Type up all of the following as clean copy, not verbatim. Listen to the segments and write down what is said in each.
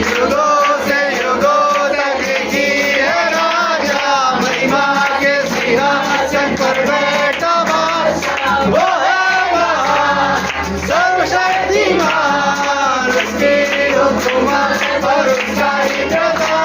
युगों से युगों तक की है राजा, महिमा के सिंहासन पर बैठा बादशाह। वो है महान सर्वशक्तिमान, उसकी हुकूमत पर उसका ही प्रताप।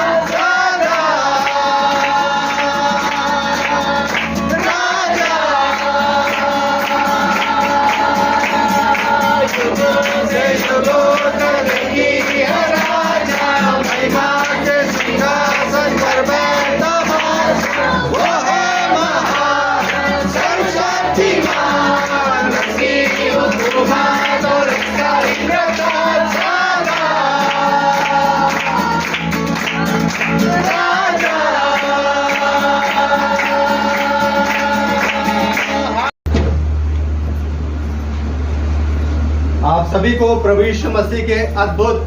आप सभी को प्रभु यीशु मसीह के अद्भुत,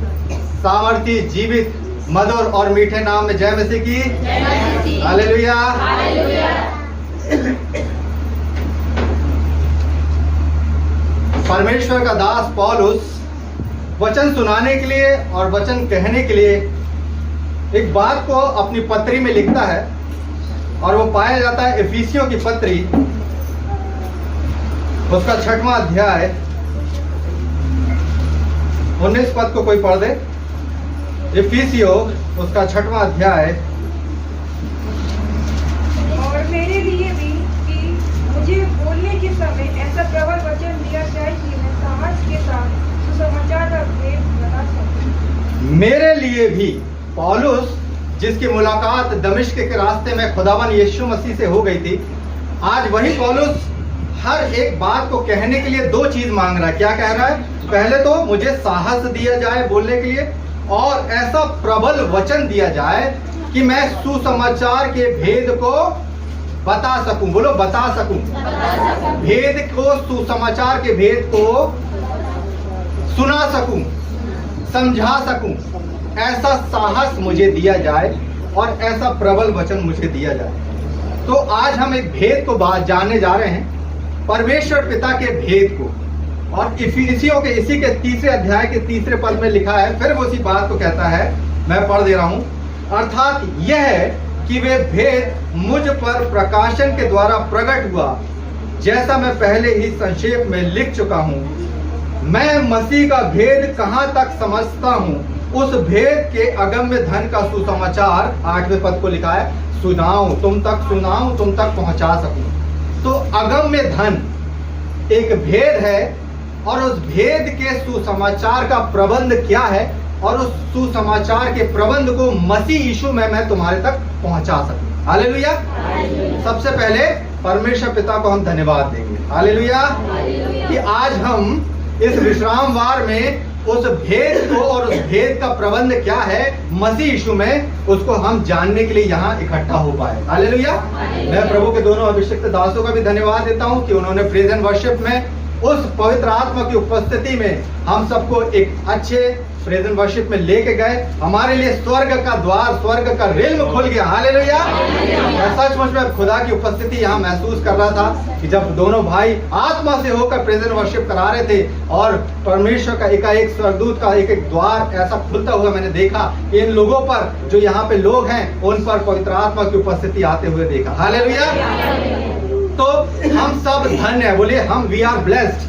सामर्थी, जीवित, मधुर और मीठे नाम में जय मसीह की। हालेलुया। परमेश्वर का दास पौलुस वचन सुनाने के लिए और वचन कहने के लिए एक बात को अपनी पत्री में लिखता है, और वो पाया जाता है इफिसियों की पत्री, उसका 6वां अध्याय 19 पद को कोई पढ़ दे। इफिसियों उसका 6वां अध्याय। और मेरे लिए भी कि मुझे बोलने के समय ऐसा प्रबल वचन दिया जाए कि मैं साहस के साथ सुसमाचार का भेद बता सकूं। मेरे लिए भी, पौलुस जिसकी मुलाकात दमिश्क के रास्ते में खुदावन यीशु मसीह से हो गई थी, आज वही पौलुस हर एक बात को कहने के लिए दो चीज मांग रहा है। क्या कह रहा है? पहले तो मुझे साहस दिया जाए बोलने के लिए, और ऐसा प्रबल वचन दिया जाए कि मैं सुसमाचार के भेद को बता सकूं। बोलो, बता सकूं। भेद को, सुसमाचार के भेद को सुना सकूं, समझा सकूं। ऐसा साहस मुझे दिया जाए और ऐसा प्रबल वचन मुझे दिया जाए। तो आज हम एक भेद को जानने जा रहे हैं, परमेश्वर पिता के भेद को। और इफिसियों के इसी के 3 अध्याय के 3 पद में लिखा है, फिर वो उसी बात को कहता है, मैं पढ़ दे रहा हूं। अर्थात यह है कि वे भेद मुझ पर प्रकाशन के द्वारा प्रकट हुआ, जैसा मैं पहले ही संक्षेप में लिख चुका हूं। मैं मसीह का भेद कहां तक समझता हूं, उस भेद के अगम्य धन का सुसमाचार 8वें पद को लिखा है, सुनाऊं, तुम तक सुनाऊं, तुम तक पहुंचा सकूं। तो अगम्य धन एक भेद है, और उस भेद के सुसमाचार का प्रबंध क्या है, और उस सुसमाचार के प्रबंध को मसीह यीशु में मैं तुम्हारे तक पहुंचा सकूं। हालेलुया। सबसे पहले परमेश्वर पिता को हम धन्यवाद देंगे, हालेलुया, कि आज हम इस विश्रामवार में उस भेद को और उस भेद का प्रबंध क्या है मसीह यीशु में, उसको हम जानने के लिए यहाँ इकट्ठा हो पाए। हालेलुया। मैं प्रभु के दोनों अभिषिक्त दासों का भी धन्यवाद देता हूँ कि उन्होंने प्रेज एंड वर्शिप में उस पवित्र आत्मा की उपस्थिति में हम सबको एक अच्छे प्रेज एंड वर्शिप में लेके गए। हमारे लिए स्वर्ग का द्वार, स्वर्ग का रेल्म खुल गया। हालेलुया। सचमुच में खुदा की उपस्थिति यहाँ महसूस कर रहा था कि जब दोनों भाई आत्मा से होकर प्रेज एंड वर्शिप करा रहे थे, और परमेश्वर का एकाएक स्वर्गदूत का एक द्वार ऐसा खुलता हुआ मैंने देखा। इन लोगों पर, जो यहाँ पे लोग हैं, उन पर पवित्र आत्मा की उपस्थिति आते हुए देखा। हालेलुया। तो हम सब धन्य है, बोलिए हम, वी आर ब्लेस्ड।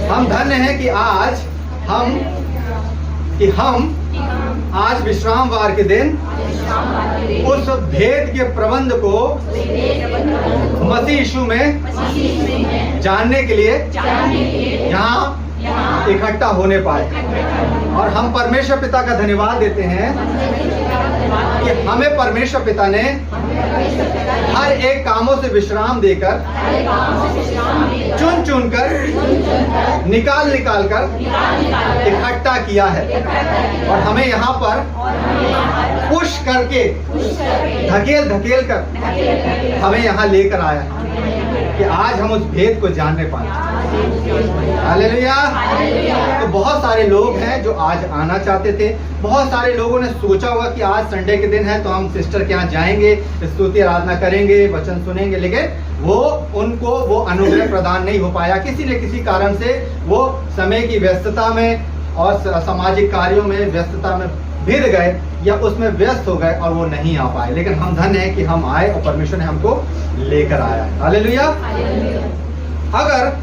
हम धन्य हैं कि हम आज विश्रामवार के दिन उस भेद के प्रबंध को मसीह यीशु में जानने के लिए यहाँ इकट्ठा होने पाए। और हम परमेश्वर पिता का धन्यवाद देते हैं कि हमें परमेश्वर पिता ने हर एक कामों से विश्राम देकर, चुन चुन कर, निकाल कर इकट्ठा किया है, और हमें यहाँ पर पुश करके, धकेल कर हमें यहाँ लेकर आया है कि आज हम उस भेद को जानने पाए। हालेलुया। तो बहुत सारे लोग हैं जो आज आना चाहते थे। बहुत सारे लोगों ने सोचा होगा कि आज संडे के दिन है तो हम सिस्टर के यहाँ जाएंगे, स्तुति आराधना करेंगे, वचन सुनेंगे, लेकिन वो उनको वो अनुग्रह प्रदान नहीं हो पाया, किसी न किसी कारण से वो समय की व्यस्तता में और सामाजिक कार्यों में व्यस्तता में भिड़ गए या उसमें व्यस्त हो गए और वो नहीं आ पाए। लेकिन हम धन्य हैं कि हम आए और परमेश्वर ने हमको लेकर आया। हालेलुया। अगर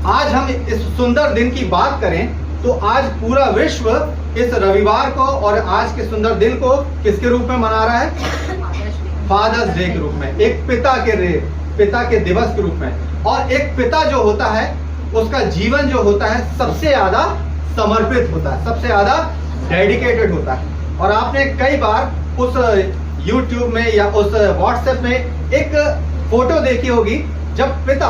आज हम इस सुंदर दिन की बात करें तो आज पूरा विश्व इस रविवार को और आज के सुंदर दिन को किसके रूप में मना रहा है? फादर्स डे के रूप में, एक पिता के दिवस के रूप में। और एक पिता जो होता है उसका जीवन जो होता है सबसे ज्यादा समर्पित होता है, सबसे ज्यादा डेडिकेटेड होता है। और आपने कई बार उस YouTube में या उस WhatsApp में एक फोटो देखी होगी जब पिता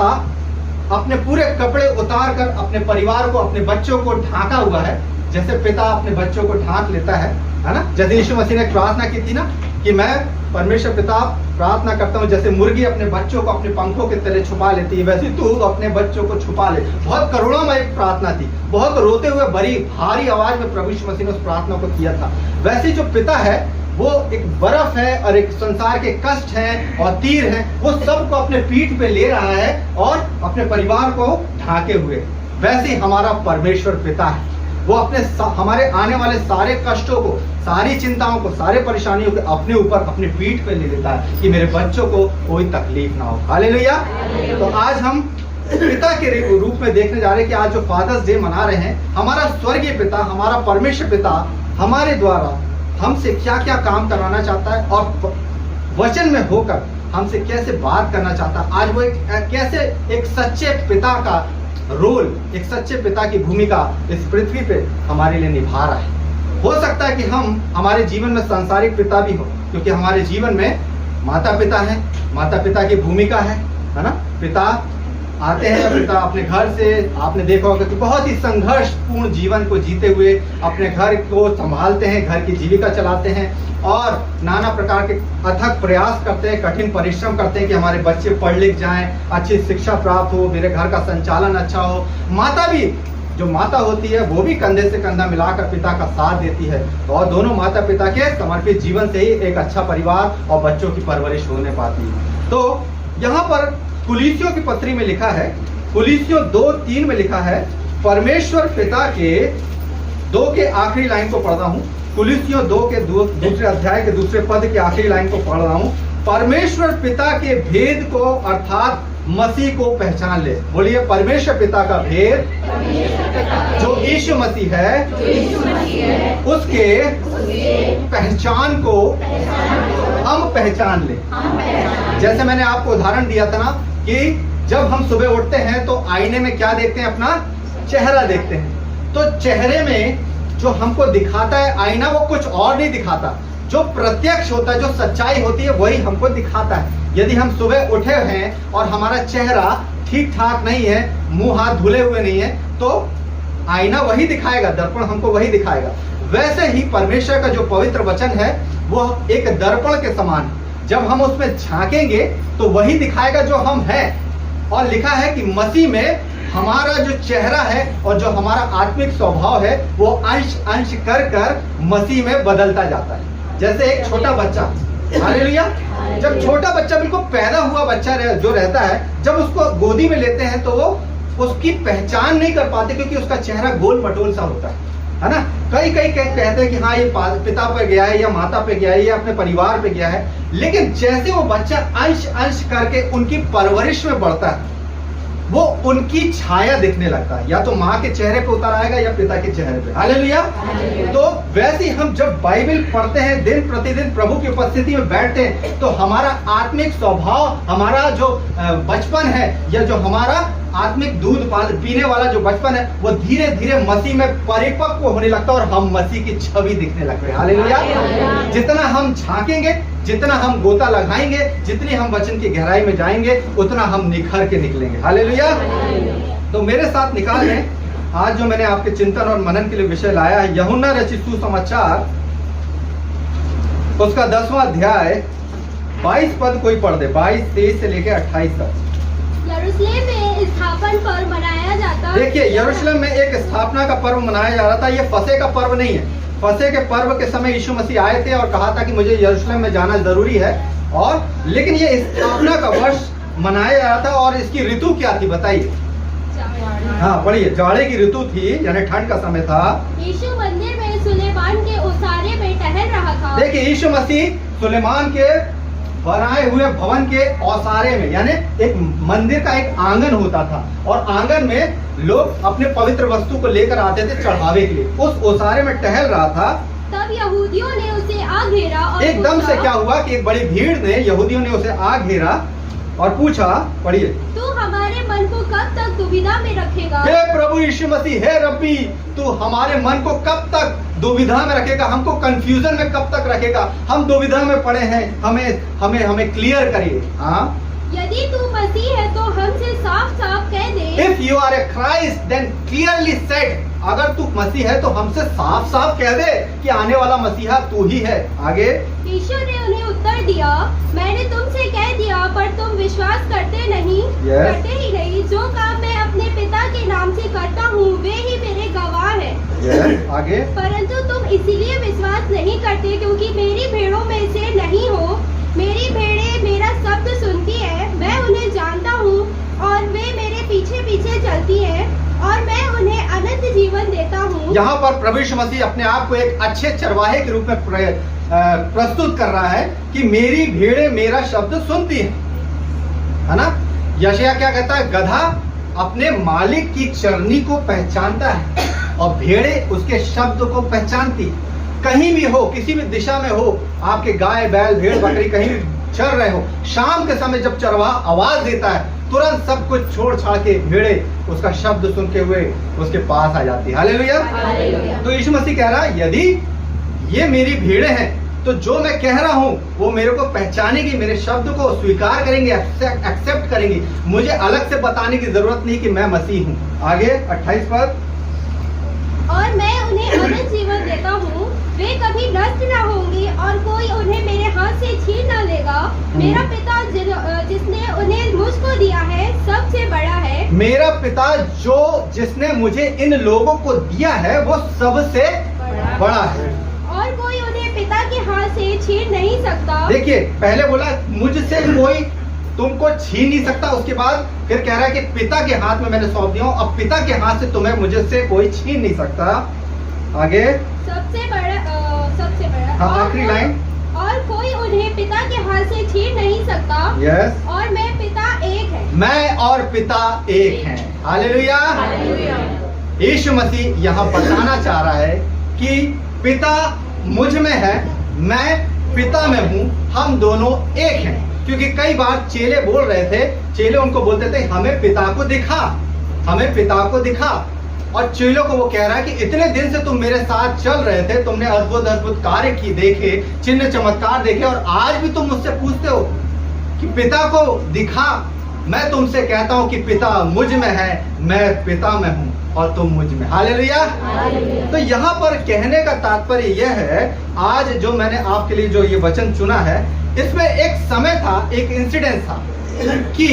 अपने पूरे कपड़े उतार कर अपने परिवार को, अपने बच्चों को ढांका हुआ है, जैसे पिता अपने बच्चों को ढांक लेता है ना। जैसे यीशु मसीह ने प्रार्थना की थी ना कि मैं परमेश्वर पिता प्रार्थना करता हूँ जैसे मुर्गी अपने बच्चों को अपने पंखों के तले छुपा लेती है, वैसे तू अपने बच्चों को छुपा ले। बहुत करुणामय प्रार्थना थी, बहुत रोते हुए बड़ी भारी आवाज में प्रभु यीशु मसीह ने उस प्रार्थना को किया था। वैसे जो पिता है वो एक बर्फ है और एक संसार के कष्ट हैं और तीर हैं, वो सबको अपने पीठ पे ले रहा है और अपने परिवार को ढांके हुए। वैसे ही हमारा परमेश्वर पिता है, वो अपने हमारे आने वाले सारे कष्टों को, सारी चिंताओं को, सारे परेशानियों को अपने ऊपर अपने पीठ पे ले लेता है कि मेरे बच्चों को कोई तकलीफ ना हो। हालेलुया। तो आज हम पिता के रूप में देखने जा रहे हैं कि आज जो फादर्स डे मना रहे हैं, हमारा स्वर्गीय पिता, हमारा परमेश्वर पिता हमारे द्वारा हमसे क्या क्या काम कराना चाहता है और वचन में होकर हमसे कैसे बात करना चाहता है। आज वो कैसे एक सच्चे पिता का रोल, एक सच्चे पिता की भूमिका इस पृथ्वी पे हमारे लिए निभा रहा है। हो सकता है कि हमारे जीवन में सांसारिक पिता भी हो, क्योंकि हमारे जीवन में माता पिता है, माता पिता की भूमिका है ना। पिता आते हैं, पिता अपने घर से, आपने देखा होगा कि बहुत ही संघर्षपूर्ण जीवन को जीते हुए अपने घर को संभालते हैं, घर की जीविका चलाते हैं और नाना प्रकार के अथक प्रयास करते हैं, कठिन परिश्रम करते हैं कि हमारे बच्चे पढ़ लिख जाएं, अच्छी शिक्षा प्राप्त हो, मेरे घर का संचालन अच्छा हो। माता भी, जो माता होती है वो भी कंधे से कंधा मिलाकर पिता का साथ देती है और दोनों माता पिता के समर्पित जीवन से ही एक अच्छा परिवार और बच्चों की परवरिश होने पाती है। तो यहाँ पर कुलीसियों की पत्री में लिखा है, कुलीसियों 2:3 में लिखा है, परमेश्वर पिता के 2 के आखिरी लाइन को पढ़ रहा हूँ, कुलीसियों 2 के दूसरे अध्याय के दूसरे पद के आखिरी लाइन को पढ़ रहा हूँ। परमेश्वर पिता के भेद को अर्थात मसीह को पहचान ले। बोलिए, परमेश्वर पिता का भेद जो यीशु मसीह है उसके पहचान को हम पहचान ले। जैसे मैंने आपको उदाहरण दिया था ना कि जब हम सुबह उठते हैं तो आईने में क्या देखते हैं? अपना चेहरा देखते हैं। तो चेहरे में जो हमको दिखाता है आईना, वो कुछ और नहीं दिखाता। जो प्रत्यक्ष होता है, जो सच्चाई होती है, वही हमको दिखाता है। यदि हम सुबह उठे हैं और हमारा चेहरा ठीक ठाक नहीं है, मुंह हाथ धुले हुए नहीं है, तो आईना वही दिखाएगा, दर्पण हमको वही दिखाएगा। वैसे ही परमेश्वर का जो पवित्र वचन है वो एक दर्पण के समान है। जब हम उसमें झांकेंगे तो वही दिखाएगा जो हम हैं। और लिखा है कि मसीह में हमारा जो चेहरा है और जो हमारा आत्मिक स्वभाव है वो अंश अंश कर कर मसीह में बदलता जाता है। जैसे एक छोटा बच्चा, हालेलुया, जब छोटा बच्चा बिल्कुल पैदा हुआ बच्चा जो रहता है, जब उसको गोदी में लेते हैं तो वो उसकी पहचान नहीं कर पाते क्योंकि उसका चेहरा गोल मटोल सा होता है ना। कई कहते हैं कि हाँ ये पिता पे गया है या माता पे गया है या अपने परिवार पे गया है। लेकिन जैसे वो बच्चा अंश अंश करके उनकी परवरिश में बढ़ता है, वो उनकी छाया दिखने लगता है, या तो माँ के चेहरे पे उतर आएगा या पिता के चेहरे पे। हालेलुया। तो वैसे ही हम जब बाइबल पढ़ते हैं, दिन प्रतिदिन प्रभु की उपस्थिति में बैठते हैं, तो हमारा आत्मिक स्वभाव, हमारा जो बचपन है या जो हमारा आत्मिक दूध पीने वाला जो बचपन है, वो धीरे धीरे मसीह में परिपक्व होने लगता है और हम मसीह की छवि दिखने लगते हैं। हालेलुया। जितना हम झांकेंगे, जितना हम गोता लगाएंगे, जितनी हम वचन की गहराई में जाएंगे, उतना हम निखर के निकलेंगे। हालेलुया। तो मेरे साथ निकाल लें, आज जो मैंने आपके चिंतन और मनन के लिए विषय लाया है, यूहन्ना रचित सुसमाचार उसका 10वां अध्याय 22 पद कोई पढ़ दे, 22, 23 से लेकर 28 तक। यरूशलेम में स्थापन पर्व मनाया जाता है। देखिए, यरूशलेम में एक स्थापना का पर्व मनाया जा रहा था। ये फसह का पर्व नहीं है। फसह के पर्व के समय यीशु मसीह आए थे और कहा था कि मुझे यरूशलेम में जाना जरूरी है, और लेकिन ये स्थापना का वर्ष मनाया जा रहा था और इसकी ऋतु क्या थी बताइए। हाँ पढ़िए। जाड़े की ऋतु थी यानी ठंड का समय था। यीशु मंदिर में सुलेमान के ओसारे में टहल रहा था। देखिए यीशु मसीह सुलेमान के बनाए हुए भवन के ओसारे में यानी एक मंदिर का एक आंगन होता था और आंगन में लोग अपने पवित्र वस्तु को लेकर आते थे चढ़ावे के लिए। उस ओसारे में टहल रहा था। तब यहूदियों ने उसे आ घेरा और एकदम से पूछा, क्या हुआ कि एक बड़ी भीड़ ने यहूदियों ने उसे आ घेरा और पूछा। पढ़िए। तू हमारे मन को कब तक दुविधा में रखेगा? हे प्रभु यीशु मसीह, हे रब्बी, तू हमारे मन को कब तक दुविधा में रखेगा, हमको कंफ्यूजन में कब तक रखेगा, हम दुविधा में पड़े हैं, हमें क्लियर करिए। हाँ, यदि तू मसीह है तो हमसे साफ साफ कह दे। If you are a Christ then clearly said, अगर तू मसीह है तो हमसे साफ साफ कह दे कि आने वाला मसीहा तू ही है। आगे। यीशु ने उन्हें उत्तर दिया, मैंने तुमसे कह दिया पर तुम विश्वास करते नहीं। Yes. करते ही नहीं। जो काम मैं अपने पिता के नाम से करता हूँ वे ही मेरे गवाह है। yes. आगे। परंतु तुम इसीलिए विश्वास नहीं करते क्योंकि मेरी भेड़ों में से नहीं हो। मेरी भेड़ें मेरा शब्द सुनती है, मैं उन्हें जानता हूँ और वे मेरे पीछे पीछे चलती हैं और मैं उन्हें अनंत जीवन देता हूँ। यहाँ पर प्रभु यीशु मसीह अपने आप को एक अच्छे चरवाहे के रूप में प्रस्तुत कर रहा है कि मेरी भेड़ें मेरा शब्द सुनती है ना। यशायाह क्या कहता है? गधा अपने मालिक की चरनी को पहचानता है और भेड़ें उसके शब्द को पहचानती है। कहीं भी हो, किसी भी दिशा में हो, आपके गाय बैल भेड़ बकरी कहीं भी चल रहे हो, शाम के समय जब चरवाहा आवाज देता है तुरंत सब कुछ छोड़ छाड़ के भेड़े उसका शब्द सुनते हुए उसके पास आ जाती है। हालेलुया। तो यीशु मसीह कह रहा है यदि ये मेरी भेड़ें हैं तो जो मैं कह रहा हूँ वो मेरे को पहचानेगी, मेरे शब्द को स्वीकार करेंगे, एक्सेप्ट करेंगी। मुझे अलग से बताने की जरूरत नहीं कि मैं मसीह हूँ। आगे 28 पर। और मैं उन्हें अनंत जीवन देता हूँ, वे कभी नष्ट न होंगे और कोई उन्हें मेरे हाथ से छीन न लेगा। मेरा पिता जिसने उन्हें मुझको दिया है सबसे बड़ा है। मेरा पिता जिसने मुझे इन लोगों को दिया है वो सबसे बड़ा है और कोई उन्हें पिता के हाथ से छीन नहीं सकता। देखिए पहले बोला मुझसे कोई तुमको छीन नहीं सकता, उसके बाद फिर कह रहा है कि पिता के हाथ में मैंने सौंप दिया हूं, अब पिता के हाथ से तुम्हें मुझसे कोई छीन नहीं सकता। आगे सबसे बड़ा हाँ आखिरी लाइन। और कोई उन्हें पिता के हाथ से छीन नहीं सकता। यस। और मैं पिता एक है। मैं और पिता एक हैं। हालेलुया। यीशु मसीह यहाँ बताना चाह रहा है कि पिता मुझ में है, मैं पिता में हूँ, हम दोनों एक हैं। क्योंकि कई बार चेले बोल रहे थे, चेले उनको बोलते थे हमें पिता को दिखा, हमें पिता को दिखा। और चेलों को वो कह रहा है कि इतने दिन से तुम मेरे साथ चल रहे थे, तुमने अद्भुत अद्भुत कार्य की देखे, चिन्ह चमत्कार देखे और आज भी तुम मुझसे पूछते हो कि पिता को दिखा। मैं तुमसे कहता हूँ कि पिता मुझ में है, मैं पिता में हूँ और तुम मुझ में। हालेलुया। तो यहाँ पर कहने का तात्पर्य यह है, आज जो मैंने आपके लिए जो ये वचन चुना है इसमें एक समय था, एक इंसिडेंट था कि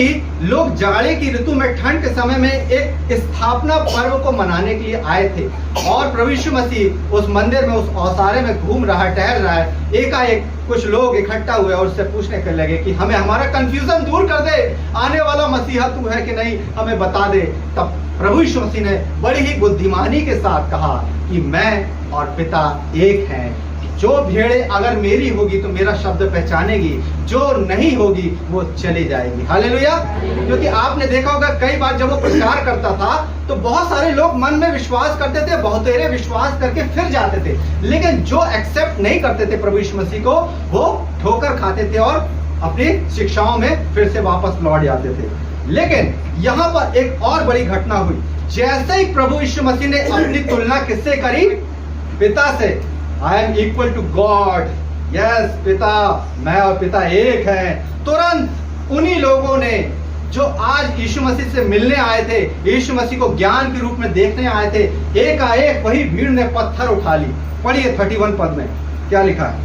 लोग जाड़े की ऋतु में ठंड के समय में एक स्थापना पर्व को मनाने के लिए आए थे और प्रभु यीशु मसीह उस मंदिर में, उस औसारे में घूम रहा है, टहल रहा है। एकाएक कुछ लोग इकट्ठा हुए और उससे पूछने के लगे कि हमें हमारा कंफ्यूजन दूर कर दे, आने वाला मसीहा तू है कि नहीं, हमें बता दे। तब प्रभु यीशु मसीह ने बड़ी ही बुद्धिमानी के साथ कहा कि मैं और पिता एक हैं। जो भेड़ें अगर मेरी होगी तो मेरा शब्द पहचानेगी, जो नहीं होगी वो चली जाएगी। हालेलुया। क्योंकि आपने देखा होगा कई बार जब वो प्रचार करता था तो बहुत सारे लोग मन में विश्वास करते थे, बहुतेरे विश्वास करके फिर जाते थे, लेकिन जो एक्सेप्ट नहीं करते थे प्रभु यीशु मसीह को वो ठोकर खाते थे और अपनी शिक्षाओं में फिर से वापस लौट जाते थे। लेकिन यहाँ पर एक और बड़ी घटना हुई। जैसे ही प्रभु यीशु मसीह ने अपनी तुलना किससे करी? पिता से। I am equal to God. Yes, पिता, मैं और पिता एक हैं। तुरंत उन्हीं लोगों ने जो आज यीशु मसीह से मिलने आए थे, यीशु मसीह को ज्ञान के रूप में देखने आए थे, एकाएक वही भीड़ ने पत्थर उठा ली। पढ़िए 31 पद में क्या लिखा है।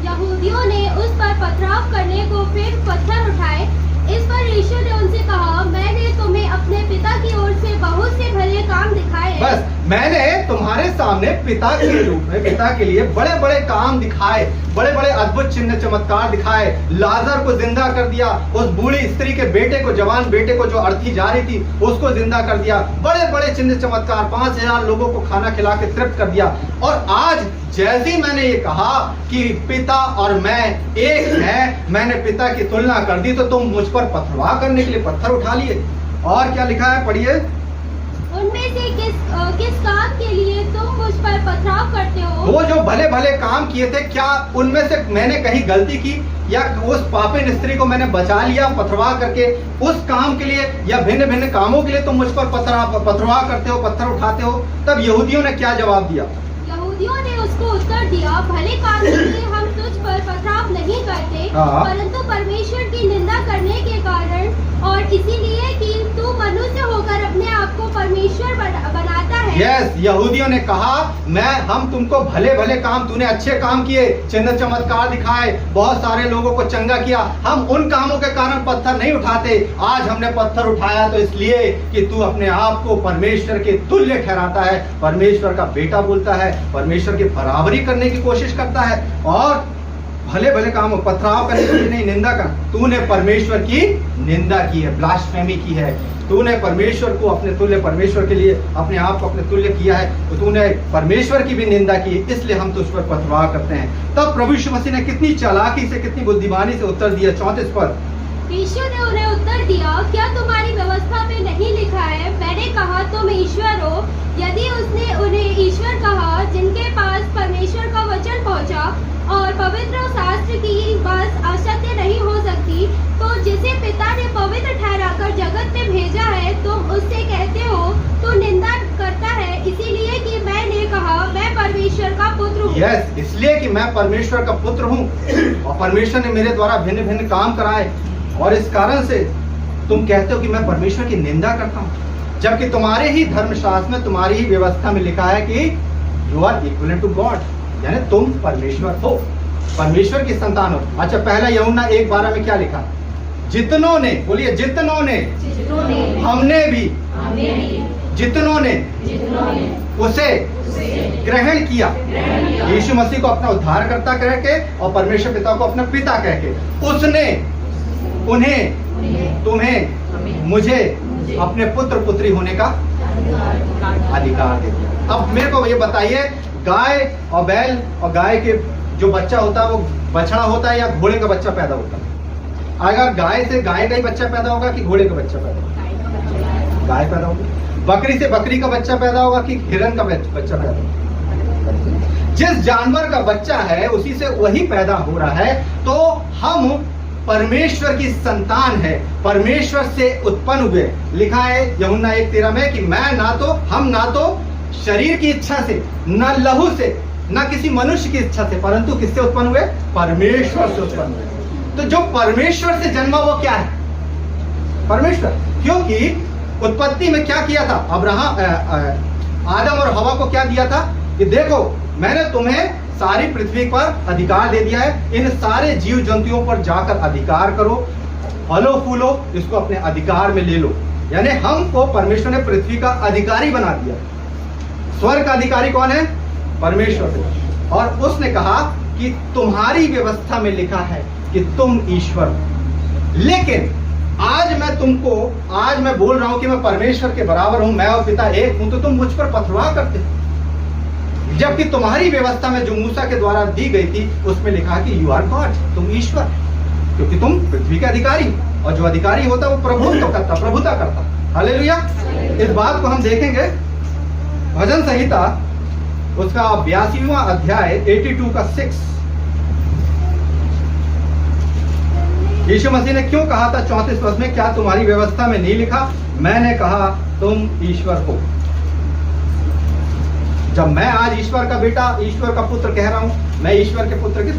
यहूदियों ने उस पर पथराव करने को फिर पत्थर उठाए। इस पर यीशु ने उनसे कहा, मैंने तुम्हें अपने पिता की ओर से बहुत से भले काम दिखाए। बस मैंने तुम्हारे सामने पिता के रूप में, पिता के लिए बड़े बड़े काम दिखाए, बड़े बड़े अद्भुत चिन्ह चमत्कार दिखाए। लाजर को जिंदा कर दिया, उस बूढ़ी स्त्री के बेटे को, जवान बेटे को जो अर्थी जा रही थी उसको जिंदा कर दिया। बड़े बड़े चिन्ह चमत्कार, 5000 लोगों को खाना खिला के तृप्त कर दिया। और आज जैसे ही मैंने ये कहा कि पिता और मैं एक है, मैंने पिता की तुलना कर दी, तो तुम मुझ पर पथरवाह करने के लिए पत्थर उठा लिए। और क्या लिखा है, पढ़िए। उनमें से किस काम के लिए तुम मुझ पर पथराव करते हो? वो जो भले भले काम किए थे, क्या उनमें से मैंने कहीं गलती की, या उस पापिन स्त्री को मैंने बचा लिया पथरवाह करके? उस काम के लिए या भिन्न भिन्न कामों के लिए तुम मुझ पर पथरवाह करते हो, पत्थर उठाते हो? तब यहूदियों ने क्या जवाब दिया? यहूदियों ने उसको उत्तर दिया, भले काम के लिए हम तुझ पर पथराव नहीं करते, परंतु परमेश्वर की निंदा करने के कारण, और इसीलिए कि तू मनुष्य होकर अपने आप को परमेश्वर बनाता है। यस, यहूदियों ने कहा, हम तुमको भले भले काम, तूने अच्छे काम किए, चिन्ह चमत्कार दिखाए, बहुत सारे लोगों को चंगा किया, हम उन कामों के कारण पत्थर नहीं उठाते। आज हमने पत्थर उठाया तो इसलिए कि तू अपने आप को परमेश्वर के तुल्य ठहराता है, परमेश्वर का बेटा बोलता है, परमेश्वर की बराबरी करने की कोशिश करता है, और भले भले काम, पथराव करने के लिए नहीं, निंदा कर। तूने परमेश्वर की निंदा की है, ब्लास्फेमी की है। तूने परमेश्वर को अपने तुल्य, परमेश्वर के लिए अपने आप को अपने तुल्य किया है, तो तूने परमेश्वर की भी निंदा की, इसलिए हम तुझ पर पथराव करते हैं। तब प्रभु यीशु मसीह ने कितनी चालाकी से, कितनी बुद्धिमानी से उत्तर दिया। 34 पद। यीशु ने उन्हें उत्तर दिया, क्या तुम्हारी व्यवस्था में नहीं लिखा है, मैंने कहा तुम ईश्वर हो? यदि उसने उन्हें ईश्वर कहा जिनके पास परमेश्वर का वचन पहुंचा और पवित्र शास्त्र की बात असत्य नहीं हो सकती, तो जिसे पिता ने पवित्र ठहराकर जगत में भेजा है, तुम उससे कहते हो तो निंदा करता है, इसीलिए कि मैंने कहा मैं परमेश्वर का पुत्र हूँ। यस, इसलिए कि मैं परमेश्वर का पुत्र हूँ, और परमेश्वर ने मेरे द्वारा भिन्न भिन्न काम कराए, और इस कारण से तुम कहते हो कि मैं परमेश्वर की निंदा करता हूँ, जबकि तुम्हारे ही धर्मशास्त्र में, तुम्हारी ही व्यवस्था में लिखा है कि you are equal to God, यानी तुम परमेश्वर हो, परमेश्वर की संतान हो। अच्छा, पहला यूहन्ना 1:12 में क्या लिखा? जितनों ने, बोलिए जितनों ने, हमने भी, जितनों ने उसे ग्रहण किया, यीशु मसीह को अपना उद्धारकर्ता कह के और परमेश्वर पिता को अपना पिता कह के, उसने उन्हें, तुम्हें, मुझे अपने पुत्र पुत्री होने का अधिकार दे दिया। अब मेरे को ये बताइए, गाय और बैल और गाय के जो बच्चा होता है वो बछड़ा होता है या घोड़े का बच्चा पैदा होता है? अगर गाय से गाय का ही बच्चा पैदा होगा कि घोड़े का बच्चा पैदा होगा? गाय पैदा होगी। बकरी से बकरी का बच्चा पैदा होगा कि हिरन का बच्चा पैदा होगा? जिस जानवर का बच्चा है उसी से वही पैदा हो रहा है। तो हम परमेश्वर की संतान है, परमेश्वर से उत्पन्न हुए। लिखा है यूहन्ना 1:13 में कि हम ना तो शरीर की इच्छा से, न लहू से, न किसी मनुष्य की इच्छा से, परंतु किससे उत्पन्न हुए? परमेश्वर से उत्पन्न हुए। तो जो परमेश्वर से जन्मा वो क्या है? परमेश्वर। क्योंकि उत्पत्ति में क्या किया था? आदम और हवा को क्या दिया था कि देखो मैंने तुम्हें सारी पृथ्वी पर अधिकार दे दिया है, इन सारे जीव जंतुओं पर जाकर अधिकार करो, फलो फूलो, इसको अपने अधिकार में ले लो। यानी हमको परमेश्वर ने पृथ्वी का अधिकारी बना दिया। स्वर्ग का अधिकारी कौन है? परमेश्वर। और उसने कहा कि तुम्हारी व्यवस्था में लिखा है कि तुम ईश्वर हो। लेकिन आज मैं बोल रहा हूं कि मैं परमेश्वर के बराबर हूं, मैं और पिता एक हूं, तो तुम मुझ पर पथरवाह करते हो। जबकि तुम्हारी व्यवस्था में जो मूसा के द्वारा दी गई थी उसमें लिखा कि यू आर गॉड, तुम ईश्वर, क्योंकि तुम पृथ्वी के अधिकारी, और जो अधिकारी होता है वो प्रभुता करता। हालेलुया। इस बात को हम देखेंगे भजन संहिता उसका 82वां अध्याय 82 का 6। यीशु मसीह ने क्यों कहा था 34 पद में, क्या तुम्हारी व्यवस्था में नहीं लिखा मैंने कहा तुम ईश्वर हो? जब मैं आज ईश्वर का बेटा, ईश्वर का पुत्र कह रहा हूं, मैं ईश्वर के पुत्र के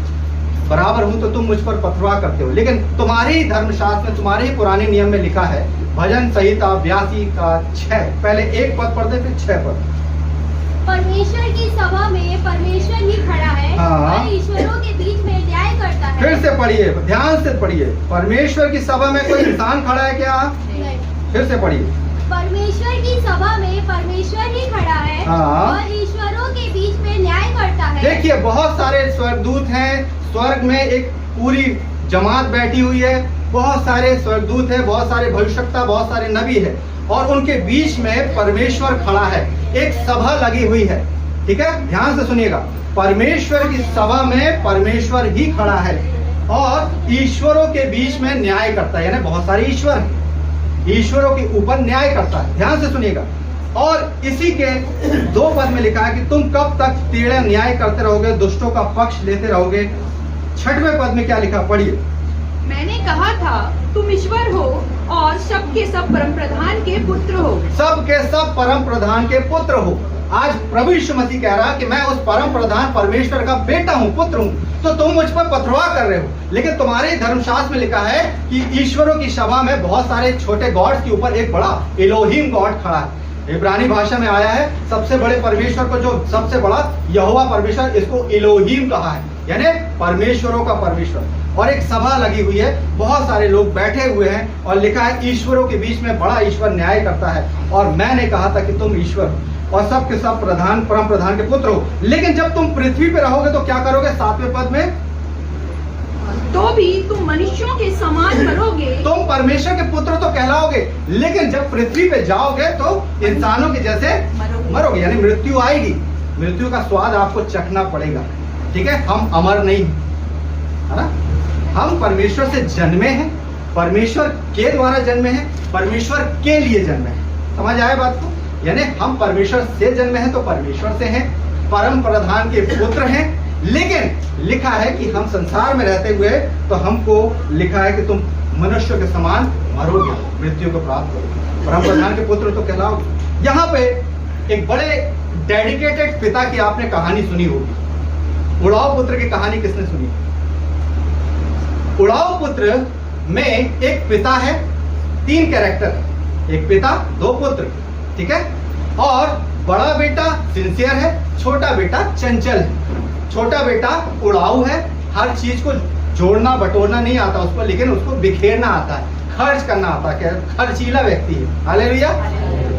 बराबर हूं, तो तुम मुझ पर पथरवाह करते हो। लेकिन तुम्हारे ही धर्मशास्त्र में, तुम्हारे ही पुराने नियम में लिखा है, भजन संहिता 82 का 6, पहले एक पद पढ़ दे फिर 6 पद। परमेश्वर की सभा में परमेश्वर ही खड़ा है, वह ईश्वरों के बीच में न्याय करता है। फिर से पढ़िए, ध्यान से पढ़िए। परमेश्वर की सभा में कोई इंसान खड़ा है क्या? नहीं। फिर से पढ़िए। परमेश्वर की सभा में परमेश्वर ही खड़ा है, हाँ। और ईश्वरों के बीच में न्याय करता है। देखिए बहुत सारे स्वर्गदूत हैं, स्वर्ग में एक पूरी जमात बैठी हुई है, बहुत सारे स्वर्गदूत है, बहुत सारे भविष्यवक्ता, बहुत सारे नबी है, और उनके बीच में परमेश्वर खड़ा है, एक सभा लगी हुई है। ठीक है, ध्यान से सुनिएगा, परमेश्वर की सभा में परमेश्वर ही खड़ा है और ईश्वरों के बीच में न्याय करता है, यानी बहुत सारे ईश्वर हैं, ईश्वरों के ऊपर न्याय करता है। ध्यान से सुनिएगा, और इसी के 2 पद में लिखा है कि तुम कब तक टेढ़े न्याय करते रहोगे, दुष्टों का पक्ष लेते रहोगे। 6वें पद में क्या लिखा, पढ़िए। मैंने कहा था तुम ईश्वर हो और सबके सब परम प्रधान के पुत्र हो। सबके सब परम प्रधान के पुत्र हो। आज प्रभु यीशु मसीह कह रहा कि मैं उस परम प्रधान परमेश्वर का बेटा हूँ, पुत्र हूँ, तो तुम मुझ पर पथरवाह कर रहे हो, लेकिन तुम्हारे धर्मशास्त्र में लिखा है कि ईश्वरों की सभा में बहुत सारे छोटे गॉड के ऊपर एक बड़ा एलोहिम गॉड खड़ा है। इब्रानी भाषा में आया है, सबसे बड़े परमेश्वर को, जो सबसे बड़ा यहोवा परमेश्वर, इसको एलोहिम कहा है, यानी परमेश्वरों का परमेश्वर। और एक सभा लगी हुई है, बहुत सारे लोग बैठे हुए हैं, और लिखा है ईश्वरों के बीच में बड़ा ईश्वर न्याय करता है। और मैंने कहा था कि तुम ईश्वर और सबके सब प्रधान, परम प्रधान के पुत्र हो, लेकिन जब तुम पृथ्वी पे रहोगे तो क्या करोगे? 7वें पद में, तो भी तुम मनुष्यों के समान मरोगे। तुम परमेश्वर के पुत्र तो कहलाओगे, लेकिन जब पृथ्वी पे जाओगे तो इंसानों के जैसे मरोगे, यानी मृत्यु आएगी, मृत्यु का स्वाद आपको चखना पड़ेगा। ठीक है, हम अमर नहीं है ना, हम परमेश्वर से जन्मे हैं, परमेश्वर के द्वारा जन्मे हैं, परमेश्वर के लिए जन्मे हैं। समझ आए बात को? यानी हम परमेश्वर से जन्मे हैं तो परमेश्वर से हैं, परम प्रधान के पुत्र हैं, लेकिन लिखा है कि हम संसार में रहते हुए तो हमको लिखा है कि तुम मनुष्य के समान मरोगे, मृत्यु को प्राप्त करोगे, परम प्रधान के पुत्र तो कहलाओगे। यहाँ पे एक बड़े डेडिकेटेड पिता की आपने कहानी सुनी होगी। उड़ाऊ पुत्र की कहानी किसने सुनी? उड़ाऊ पुत्र में एक पिता है, 3 कैरेक्टर है, एक पिता 2 पुत्र। ठीक है, और बड़ा बेटा सिंसियर है, छोटा बेटा चंचल है। छोटा बेटा उड़ाऊ है, हर चीज को जोड़ना बटोरना नहीं आता उसको, लेकिन उसको बिखेरना आता है, खर्च करना आता है, खर्चीला व्यक्ति है। हालेलुया।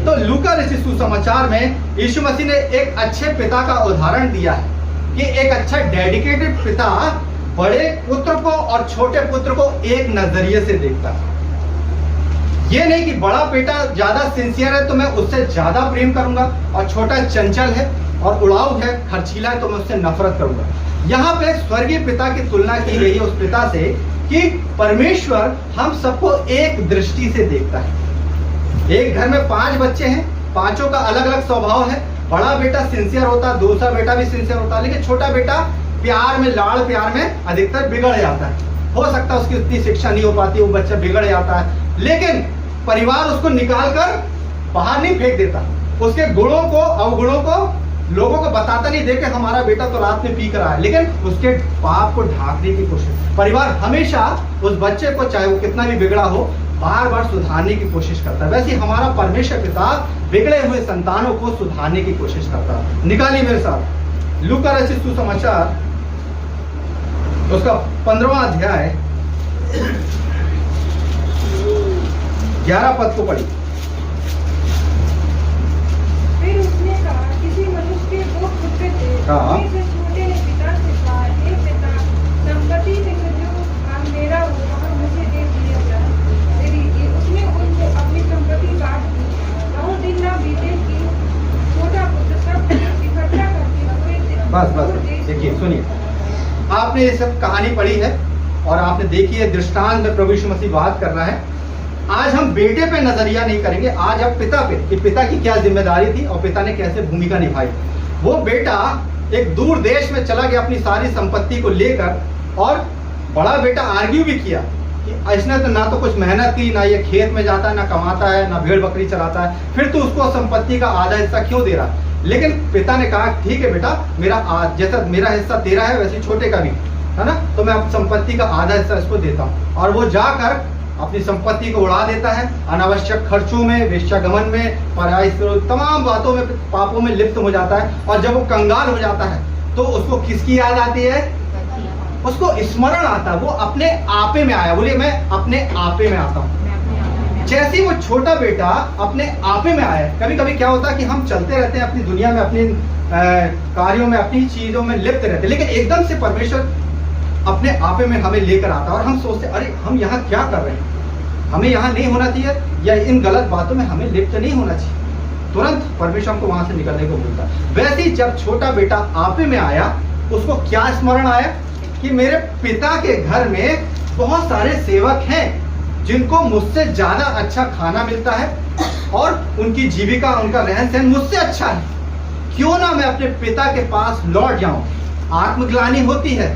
तो लूका रचित सुसमाचार में यीशु मसीह ने एक अच्छे पिता का उदाहरण दिया है कि एक अच्छा डेडिकेटेड पिता बड़े पुत्र को और छोटे पुत्र को एक नजरिए से देखता है। ये नहीं कि बड़ा बेटा ज्यादा सिंसियर है तो मैं उससे ज्यादा प्रेम करूंगा, और छोटा चंचल है और उड़ाऊ है, खर्चीला है, तो मैं उससे नफरत करूंगा। यहाँ पे स्वर्गीय पिता की तुलना की गई है उस पिता से कि परमेश्वर हम सबको एक दृष्टि से देखता है। एक घर में 5 बच्चे हैं, 5 का अलग अलग स्वभाव है। बड़ा बेटा सिंसियर होता है, दूसरा बेटा भी सिंसियर होता है, लेकिन छोटा बेटा प्यार में, लाड़ प्यार में अधिकतर बिगड़ जाता है। हो सकता है उसकी उतनी शिक्षा नहीं हो पाती, वो बच्चा बिगड़ जाता है, लेकिन परिवार उसको निकाल कर बाहर नहीं फेंक देता, उसके गुणों को, अवगुणों को लोगों को बताता नहीं, देखे हमारा बेटा तो रात में पी कर आया, लेकिन उसके पाप को ढांकने की कोशिश। परिवार हमेशा उस बच्चे को, चाहे वो कितना भी बिगड़ा हो, बार बार सुधारने की कोशिश करता है। वैसे हमारा परमेश्वर पिता बिगड़े हुए संतानों को सुधारने की कोशिश करता है। निकालिए मेरे साथ लूका रचित सुसमाचार, उसका 15वां अध्याय 11 पद को पढ़ी। फिर उसने कहा, किसी मनुष्य के 2 पुत्र थे। हाँ। उनमें से छोटे ने पिता से कहा, हे पिता, संपत्ति में से जो भाग मेरा हो वह मुझे दे दिया जाए। उसने उनको अपनी संपत्ति बांट दी। बहुत दिन न बीते कि छोटा पुत्र सब इकट्ठा करके पूरे बस देखिए, सुनिए, आपने ये सब कहानी पढ़ी है और आपने देखी है दृष्टांत में प्रभु यीशु मसीह बात कर रहा है। आज हम बेटे पे नजरिया नहीं करेंगे, आज हम पिता पे, कि पिता की क्या जिम्मेदारी थी और पिता ने कैसे भूमिका निभाई। वो बेटा एक दूर देश में चला गया अपनी सारी संपत्ति को लेकर, और बड़ा बेटा आर्ग्यू भी किया कि इसने तो ना तो कुछ मेहनत की, ना ये खेत में जाता है, ना कमाता है, ना भेड़ बकरी चलाता है, फिर तू उसको संपत्ति का आधा हिस्सा क्यों दे रहा? लेकिन पिता ने कहा, ठीक है बेटा, जैसा मेरा हिस्सा तेरा है वैसे छोटे का भी है ना, तो मैं संपत्ति का आधा हिस्सा इसको देता हूँ। और वो जाकर अपनी संपत्ति को उड़ा देता है, अनावश्यक खर्चों में, वेश्यागमन में, पराई तमाम बातों में, पापों में लिप्त हो जाता है। और जब वो कंगाल हो जाता है तो उसको किसकी याद आती है? उसको स्मरण आता है, वो अपने आपे में आया। बोलिए, मैं अपने आपे में आता हूँ। जैसे वो छोटा बेटा अपने आपे में आया, कभी कभी क्या होता है कि हम चलते रहते हैं अपनी दुनिया में, अपनी कार्यों में, अपनी चीजों में लिप्त रहते हैं, लेकिन एकदम से परमेश्वर अपने आपे में हमें लेकर आता है और हम सोचते अरे हम यहाँ क्या कर रहे हैं, हमें यहाँ नहीं होना चाहिए, या इन गलत बातों में हमें लिप्त नहीं होना चाहिए। तुरंत परमेश्वर हमको वहां से निकलने को मिलता है। वैसे ही जब छोटा बेटा आपे में आया, उसको क्या स्मरण आया कि मेरे पिता के घर में बहुत सारे सेवक हैं जिनको मुझसे ज्यादा अच्छा खाना मिलता है और उनकी जीविका, उनका रहन सहन मुझसे अच्छा है, क्यों ना मैं अपने पिता के पास लौट जाऊं। आत्मग्लानि होती है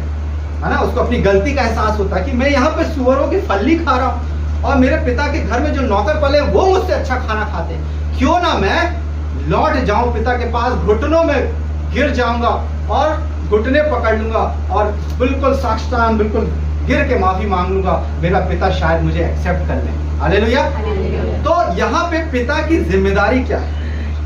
ना, उसको अपनी गलती का एहसास होता है कि मैं यहाँ पे सुअरों की फल्ली खा रहा हूँ और मेरे पिता के घर में जो नौकर पले वो मुझसे अच्छा खाना खाते हैं, क्यों ना मैं लौट जाऊं पिता के पास, घुटनों में गिर जाऊंगा और घुटने पकड़ लूंगा और बिल्कुल साष्टांग बिल्कुल गिर के माफी मांग लूंगा, मेरा पिता शायद मुझे एक्सेप्ट कर ले। हालेलुया। तो यहाँ पे पिता की जिम्मेदारी क्या है?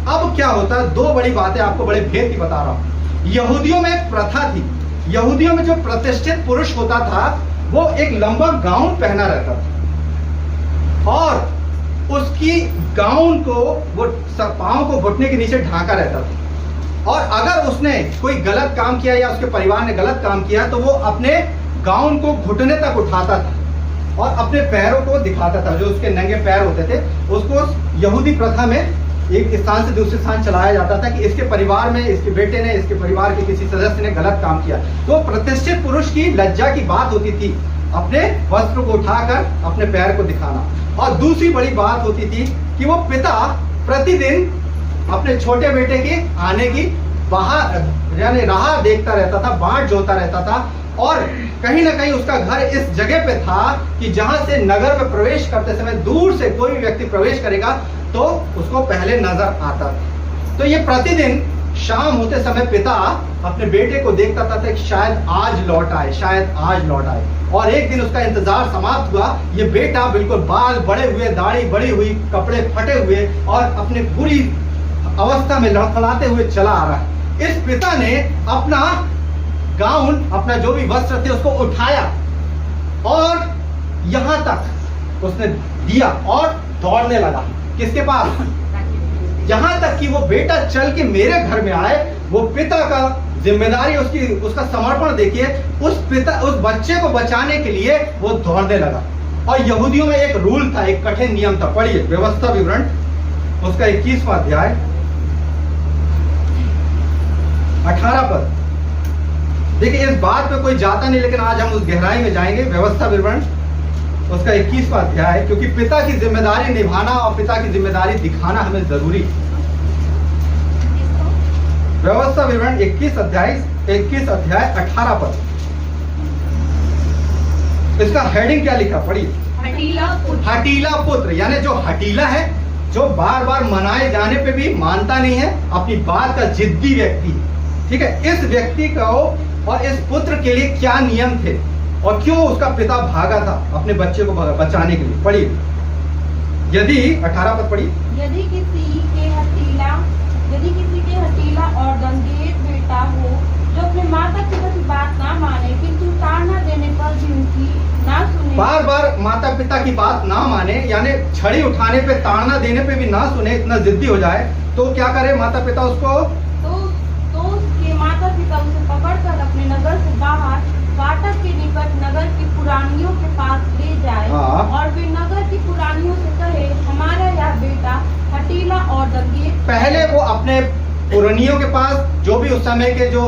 अब क्या होता है, दो बड़ी बातें आपको बड़े भेद की बता रहा हूं। यहूदियों में एक प्रथा थी, यहूदियों में जो प्रतिष्ठित पुरुष होता था वो एक लंबा गाउन पहना रहता था और उसकी गाउन को वो पांव को घुटने के नीचे ढांका रहता था, और अगर उसने कोई गलत काम किया या उसके परिवार ने गलत काम किया तो वो अपने गाउन को घुटने तक उठाता था और अपने पैरों को दिखाता था, जो उसके नंगे पैर होते थे उसको यहूदी प्रथा में एक स्थान से दूसरे स्थान चलाया जाता था कि इसके परिवार में, इसके बेटे ने, इसके परिवार के किसी सदस्य ने गलत काम किया। तो प्रतिष्ठित पुरुष की लज्जा की बात होती थी अपने वस्त्र को उठाकर अपने पैर को दिखाना। और दूसरी बड़ी बात होती थी कि वो पिता प्रतिदिन अपने छोटे बेटे के आने की बाहर यानी राह देखता रहता था, बाट जोता रहता था, और कहीं ना कहीं उसका घर इस जगह पे था कि जहां से नगर में प्रवेश करते समय दूर से कोई भी व्यक्ति प्रवेश करेगा तो उसको पहले नजर आता था। तो ये प्रतिदिन शाम होते समय पिता अपने बेटे को देखता था कि शायद आज लौट आए, शायद आज लौट आए। और एक दिन उसका इंतजार समाप्त हुआ, ये बेटा बिल्कुल बाल बड़े हुए, दाढ़ी बड़ी हुई, कपड़े फटे हुए और अपने बुरी अवस्था में लड़खड़ाते हुए चला आ रहा है। इस पिता ने अपना गाउन, अपना जो भी वस्त्र थे उसको उठाया और यहां तक उसने दिया और दौड़ने लगा। किसके पास? यहां तक कि वो बेटा चल के मेरे घर में आए। वो पिता का जिम्मेदारी, उसका समर्पण देखिए, उस बच्चे को बचाने के लिए वो दौड़ने लगा। और यहूदियों में एक रूल था, एक कठिन नियम था। पढ़िए व्यवस्था विवरण उसका 21वां अध्याय 18 पद। देखिए इस बात पे कोई जाता नहीं, लेकिन आज हम उस गहराई में जाएंगे। व्यवस्था विवरण उसका 21वां अध्याय, क्योंकि पिता की जिम्मेदारी निभाना और पिता की जिम्मेदारी दिखाना हमें जरूरी है। व्यवस्था विवरण 21 अध्याय 18 पद। इसका हेडिंग क्या लिखा? पढ़िए। हठीला पुत्र, यानी जो हठीला है, जो बार बार मनाए जाने पे भी मानता नहीं है, अपनी बात का जिद्दी व्यक्ति। ठीक है, इस व्यक्ति को और इस पुत्र के लिए क्या नियम थे और क्यों उसका पिता भागा था अपने बच्चे को बचाने के लिए? पढ़िए यदि 18 पद पढ़िए। यदि किसी के हठीला और दंगेज बेटा हो जो अपने माता पिता की बात ना माने, किंतु ताड़ना देने पर भी उनकी ना सुने, बार बार माता पिता की बात ना माने, यानी छड़ी उठाने पे, ताड़ना देने पे भी ना सुने, इतना जिद्दी हो जाए, तो क्या करे माता पिता उसको? तो उसके माता पिता उसे पकड़कर अपने नगर से बाहर फाटक के निकट नगर की पुरानियों के पास ले जाए। हाँ। और वे नगर की पुरानियों से कहे, हमारा यह बेटा हठीला और दंगेज। पहले वो अपने पुरानियों के पास, जो भी उस समय के जो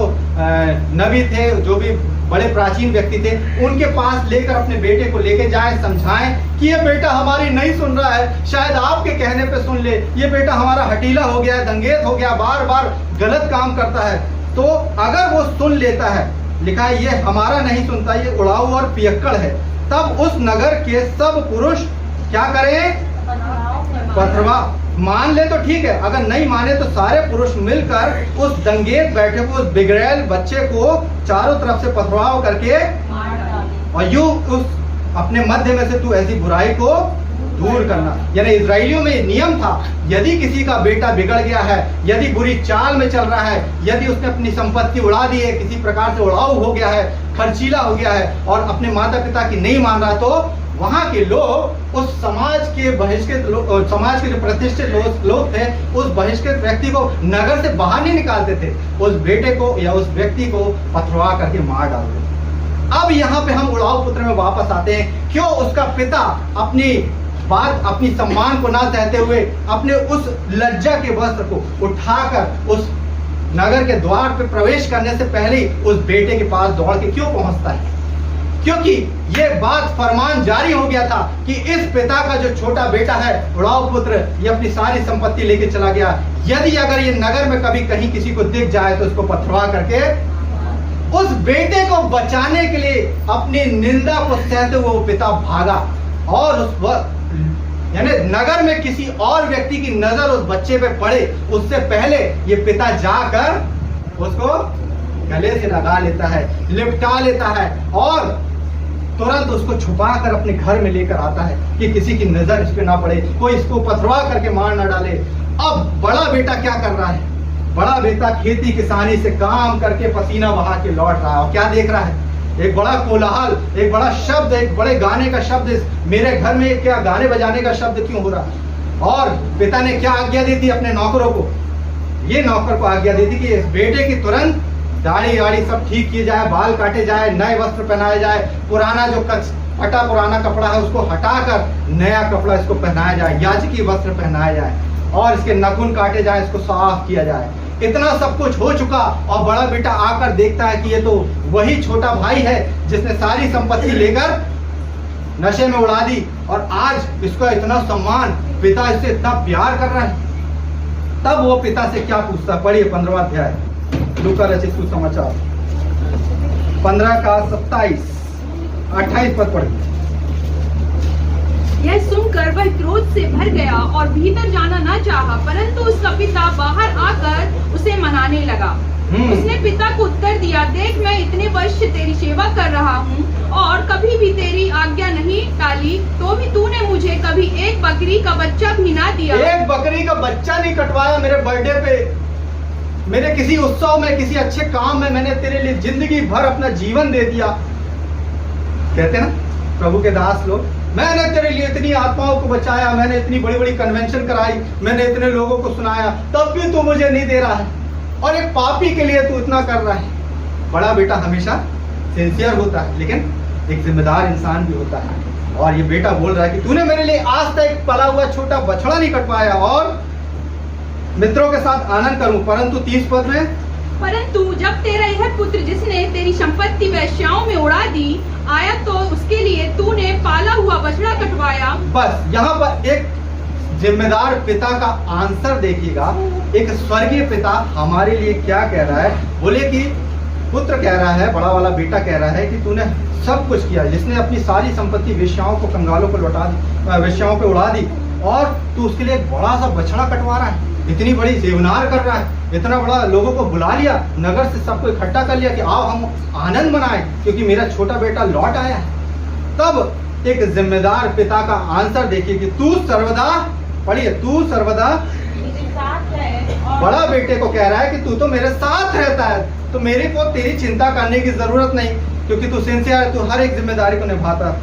नबी थे, जो भी बड़े प्राचीन व्यक्ति थे, उनके पास लेकर अपने बेटे को लेके जाए, समझाएं कि ये बेटा हमारी नहीं सुन रहा है, शायद आपके कहने पे सुन ले, ये बेटा हमारा हठीला हो गया है, दंगेज हो गया, बार बार गलत काम करता है। तो अगर वो सुन लेता है, लिखा है ये हमारा नहीं सुनता, ये उड़ाऊ और पियक्कड़ है, तब उस नगर के सब पुरुष क्या करें? पथरवा। मान ले तो ठीक है, अगर नहीं माने तो सारे पुरुष मिलकर उस दंगेज बैठे हुए उस बिगड़ैल बच्चे को चारों तरफ से पथराव करके, और यू उस अपने मध्य में से तू ऐसी बुराई को दूर करना। यानी इजराइलियों में नियम था, यदि किसी का बेटा बिगड़ गया है, यदि बुरी चाल में चल रहा है, यदि उसने अपनी संपत्ति उड़ा दी है, किसी प्रकार से उड़ाऊ हो गया है, खर्चीला हो गया है और अपने माता पिता की नहीं मान रहा, तो वहां के लोग उस समाज के बहिष्कृत समाज के जो प्रतिष्ठित लोग थे, उस बहिष्कृत व्यक्ति को नगर से बाहर नहीं निकालते थे, उस बेटे को या उस व्यक्ति को पथरवा करके मार डालते थे। अब यहाँ पे हम उड़ाऊ पुत्र में वापस आते हैं। क्यों उसका पिता अपनी बात, अपनी सम्मान को ना सहते हुए अपने उस लज्जा के वस्त्र को उठाकर उस नगर के द्वार पे प्रवेश करने से पहले ही उस बेटे के पास दौड़ के क्यों पहुंचता है? क्योंकि ये बात फरमान जारी हो गया था कि इस पिता का जो छोटा बेटा है, उड़ाऊ पुत्र, ये अपनी सारी संपत्ति लेके चला गया। यदि अगर ये नगर में कभी कहीं किसी को दिख जाए तो उसको पथरवा करके उस बेटे को बचाने के लिए अपनी निंदा को सहते हुए वो पिता भागा और उस वक्त यानी नगर में किसी और व्यक्ति की नजर उस बच्चे पे पड़े उससे पहले ये पिता जाकर उसको गले से लगा लेता है, लिपटा लेता है और तुरंत उसको छुपा कर अपने घर में लेकर आता है कि किसी की नजर इस पे ना पड़े, कोई इसको पथरवा करके मार ना डाले। अब बड़ा बेटा क्या कर रहा है? बड़ा बेटा खेती किसानी से काम करके पसीना बहा के लौट रहा है और क्या देख रहा है? एक बड़ा कोलाहल, एक बड़ा शब्द, एक बड़े गाने का शब्द, मेरे घर में क्या गाने बजाने का शब्द क्यों हो रहा? और पिता ने क्या आज्ञा दी थी अपने नौकरों को? ये नौकर को आज्ञा दी थी कि इस बेटे की तुरंत दाढ़ी वाड़ी सब ठीक किए जाए, बाल काटे जाए, नए वस्त्र पहनाए जाए, पुराना जो फटा पुराना कपड़ा है उसको हटाकर नया कपड़ा इसको पहनाया जाए, याजकी वस्त्र पहनाया जाए और इसके नाखून काटे जाए, इसको साफ किया जाए। इतना सब कुछ हो चुका और बड़ा बेटा आकर देखता है कि ये तो वही छोटा भाई है जिसने सारी संपत्ति लेकर नशे में उड़ा दी और आज इसका इतना सम्मान, पिता इससे इतना प्यार कर रहा है। तब वो पिता से क्या पूछता? पढ़िए 15वां अध्याय लूका रचित सुसमाचार 15 का 27-28 पद पढ़िए। यह सुनकर वह क्रोध से भर गया और भीतर जाना न चाहा, परंतु उसका पिता बाहर आकर उसे मनाने लगा। उसने पिता को उत्तर दिया, देख मैं इतने वर्ष तेरी सेवा कर रहा हूँ और कभी भी तेरी आज्ञा नहीं टाली, तो भी तूने मुझे कभी एक बकरी का बच्चा भी ना दिया। एक बकरी का बच्चा नहीं कटवाया मेरे बर्थडे पे, मेरे किसी उत्सव में, किसी अच्छे काम में मैंने तेरे लिए जिंदगी भर अपना जीवन दे दिया। कहते ना प्रभु के दास लोग, मैंने तेरे लिए इतनी आत्माओं को बचाया, मैंने इतनी बड़ी बड़ी कन्वेंशन कराई, मैंने इतने लोगों को सुनाया, तब भी तू मुझे नहीं दे रहा है और एक पापी के लिए तू इतना कर रहा है। बड़ा बेटा हमेशा सिंसियर होता है लेकिन एक जिम्मेदार इंसान भी होता है और ये बेटा बोल रहा है कि तूने मेरे लिए आज तक पला हुआ छोटा बछड़ा नहीं कटवाया और मित्रों के साथ आनंद करूं। परंतु 30 पद में, परंतु जब तेरा यह पुत्र जिसने तेरी संपत्ति वेश्याओं में उड़ा दी आया, तो उसके लिए तूने पाला हुआ बछड़ा कटवाया। बस यहाँ पर एक जिम्मेदार पिता का आंसर देखिएगा। एक स्वर्गीय पिता हमारे लिए क्या कह रहा है? बोले कि पुत्र कह रहा है, बड़ा वाला बेटा कह रहा है कि तूने सब कुछ किया, जिसने अपनी सारी संपत्ति वेश्याओं को, कंगालों को लौटा दी, वेश्याओं पे उड़ा दी और तू उसके लिए एक बड़ा सा बछड़ा कटवा रहा है, इतनी बड़ी सेवनार कर रहा है, इतना बड़ा लोगों को बुला लिया, नगर से सबको इकट्ठा कर लिया कि आओ हम आनंद मनाएं क्योंकि मेरा छोटा बेटा लौट आया है। तब एक जिम्मेदार पिता का आंसर देखिए कि तू सर्वदा, पढ़िए, तू सर्वदा बड़ा बेटे को कह रहा है कि तू तो मेरे साथ रहता है, तो मेरे को तेरी चिंता करने की जरूरत नहीं क्योंकि तू सिंसियर है, तू हर एक जिम्मेदारी को निभाता है।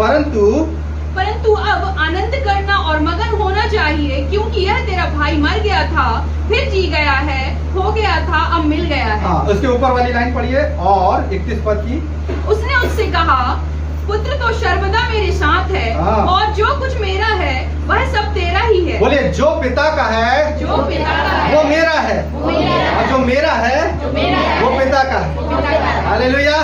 परंतु अब आनंद करना और मगन होना चाहिए क्योंकि यह तेरा भाई मर गया था, फिर जी गया है, हो गया था, अब मिल गया है। हाँ, उसके ऊपर वाली लाइन पढ़िए और 31 पद की। उसने उससे कहा, पुत्र तो सर्वदा मेरे साथ है और जो कुछ मेरा है वह सब तेरा ही है। बोले जो पिता का है, जो पिता का है वो मेरा है, और जो मेरा है वो पिता का है। हालेलुया।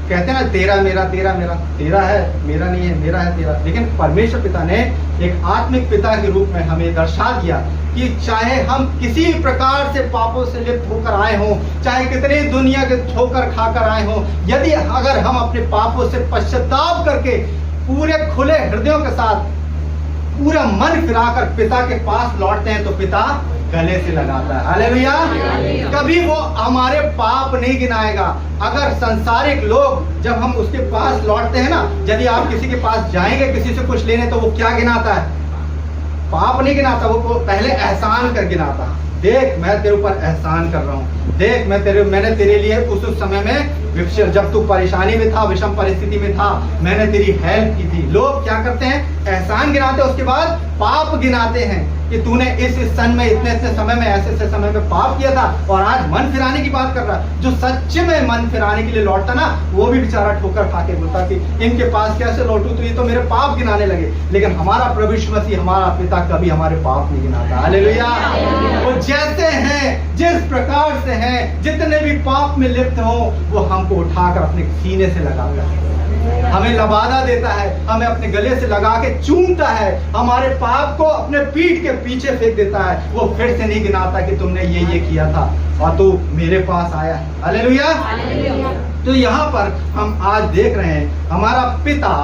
कहते हैं ना तेरा मेरा, तेरा मेरा, तेरा है मेरा नहीं है, मेरा है तेरा। लेकिन परमेश्वर पिता ने एक आत्मिक पिता के रूप में हमें दर्शा दिया कि चाहे हम किसी प्रकार से पापों से लिप्त होकर आए हों, चाहे कितनी दुनिया के ठोकर खाकर आए हों, यदि अगर हम अपने पापों से पश्चाताप करके पूरे खुले हृदयों के साथ पूरा मन फिराकर पिता के पास लौटते हैं तो पिता गले से लगाता है। हालेलुया। कभी वो हमारे पाप नहीं गिनाएगा। अगर संसारिक लोग जब हम उसके पास लौटते हैं ना, यदि आप किसी के पास जाएंगे किसी से कुछ लेने, तो वो क्या गिनाता है? पाप नहीं गिनाता, वो पहले एहसान कर गिनाता। देख मैं तेरे ऊपर एहसान कर रहा हूँ, देख मैंने तेरे लिए उस समय में जब तू परेशानी में था, विषम परिस्थिति में था, मैंने तेरी हेल्प की थी। लोग क्या करते हैं? एहसान गिनाते, उसके बाद पाप गिनाते हैं कि तूने इस सन में इतने समय में ऐसे समय में पाप किया था, और आज मन फिराने की बात कर रहा है। जो सच्चे में मन फिराने के लिए लौटता ना, वो भी बेचारा ठोकर खा के बोलता कि इनके पास कैसे लौटूं, तो ये तो मेरे पाप गिनाने लगे। लेकिन हमारा प्रभु यीशु मसीह, हमारा पिता कभी हमारे पाप नहीं गिनाता। हालेलुया। वो जैसे हैं, जिस प्रकार से हैं, जितने भी पाप में लिप्त हो, वो हमको उठाकर अपने सीने से लगाता है, हमें लबादा देता है, हमें अपने गले से लगा के चूमता है, हमारे पाप को अपने पीठ के पीछे फेंक देता है। वो फिर से नहीं गिनाता कि तुमने ये किया था और तू मेरे पास आया है। हालेलुया। तो यहाँ पर हम आज देख रहे हैं हमारा पिता,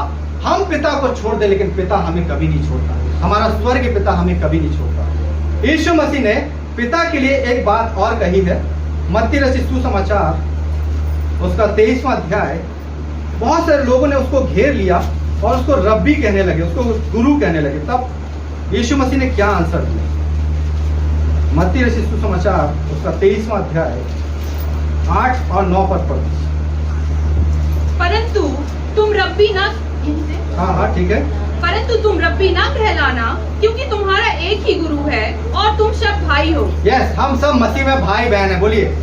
हम पिता को छोड़ दे लेकिन पिता हमें कभी नहीं छोड़ता। हमारा स्वर्ग पिता हमें कभी नहीं छोड़ता। यीशु मसीह ने पिता के लिए एक बात और कही है। मत्ती रचित सुसमाचार उसका 23वां अध्याय, बहुत सारे लोगों ने उसको घेर लिया और उसको रब्बी कहने लगे, उसको गुरु कहने लगे। तब यीशु मसीह ने क्या आंसर दिया? मत्ती रचित सुसमाचार उसका 23वां अध्याय 8 और 9 पद पढ़ो। परंतु तुम रब्बी ना, हाँ ठीक है। परंतु तुम रब्बी ना कहलाना, क्योंकि तुम्हारा एक ही गुरु है और तुम सब भाई हो। यस, हम सब मसीह में भाई बहन है। बोलिए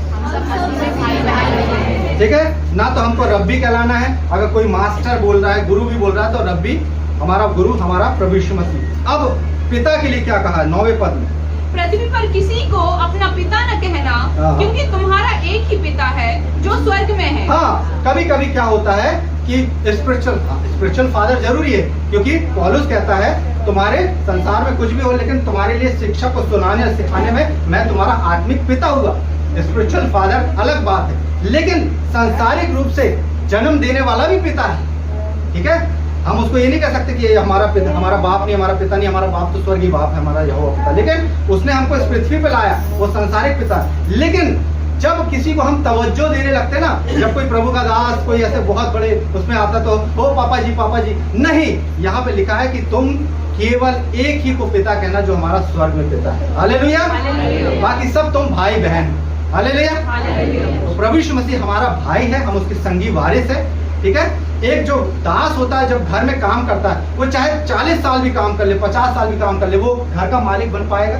ठीक है ना। तो हमको रब्बी कहलाना है। अगर कोई मास्टर बोल रहा है, गुरु भी बोल रहा है, तो रब्बी हमारा गुरु, हमारा प्रभु यीशु मसीह। अब पिता के लिए क्या कहा है 9वें पद में? पृथ्वी पर किसी को अपना पिता न कहना, क्योंकि तुम्हारा एक ही पिता है जो स्वर्ग में है। हाँ, कभी कभी क्या होता है कि स्पिरिचुअल फादर जरूरी है, क्योंकि पौलुस कहता है तुम्हारे संसार में कुछ भी हो, लेकिन तुम्हारे लिए शिक्षा को सुनाने और सिखाने में मैं तुम्हारा आत्मिक पिता हुआ। स्पिरिचुअल फादर अलग बात है, लेकिन सांसारिक रूप से जन्म देने वाला भी पिता है। ठीक है, हम उसको ये नहीं कह सकते कि ये हमारा पिता, हमारा बाप नहीं, हमारा पिता नहीं, हमारा बाप तो स्वर्गीय बाप है, हमारा यहोवा पिता। लेकिन उसने हमको इस पृथ्वी पे लाया, वो सांसारिक पिता। लेकिन जब किसी को हम तवज्जो देने लगते ना, जब कोई प्रभु का दास कोई ऐसे बहुत बड़े उसमें आता तो ओ पापा जी नहीं, यहाँ पे लिखा है कि तुम केवल एक ही को पिता कहना जो हमारा स्वर्ग में पिता है। हालेलुया। बाकी सब तुम भाई बहन। हालेलुया। तो प्रभु यीशु मसीह हमारा भाई है, हम उसके संगी वारिस है। ठीक है, एक जो दास होता है जब घर में काम करता है, वो चाहे 40 साल भी काम कर ले, 50 साल भी काम कर ले, वो घर का मालिक बन पाएगा?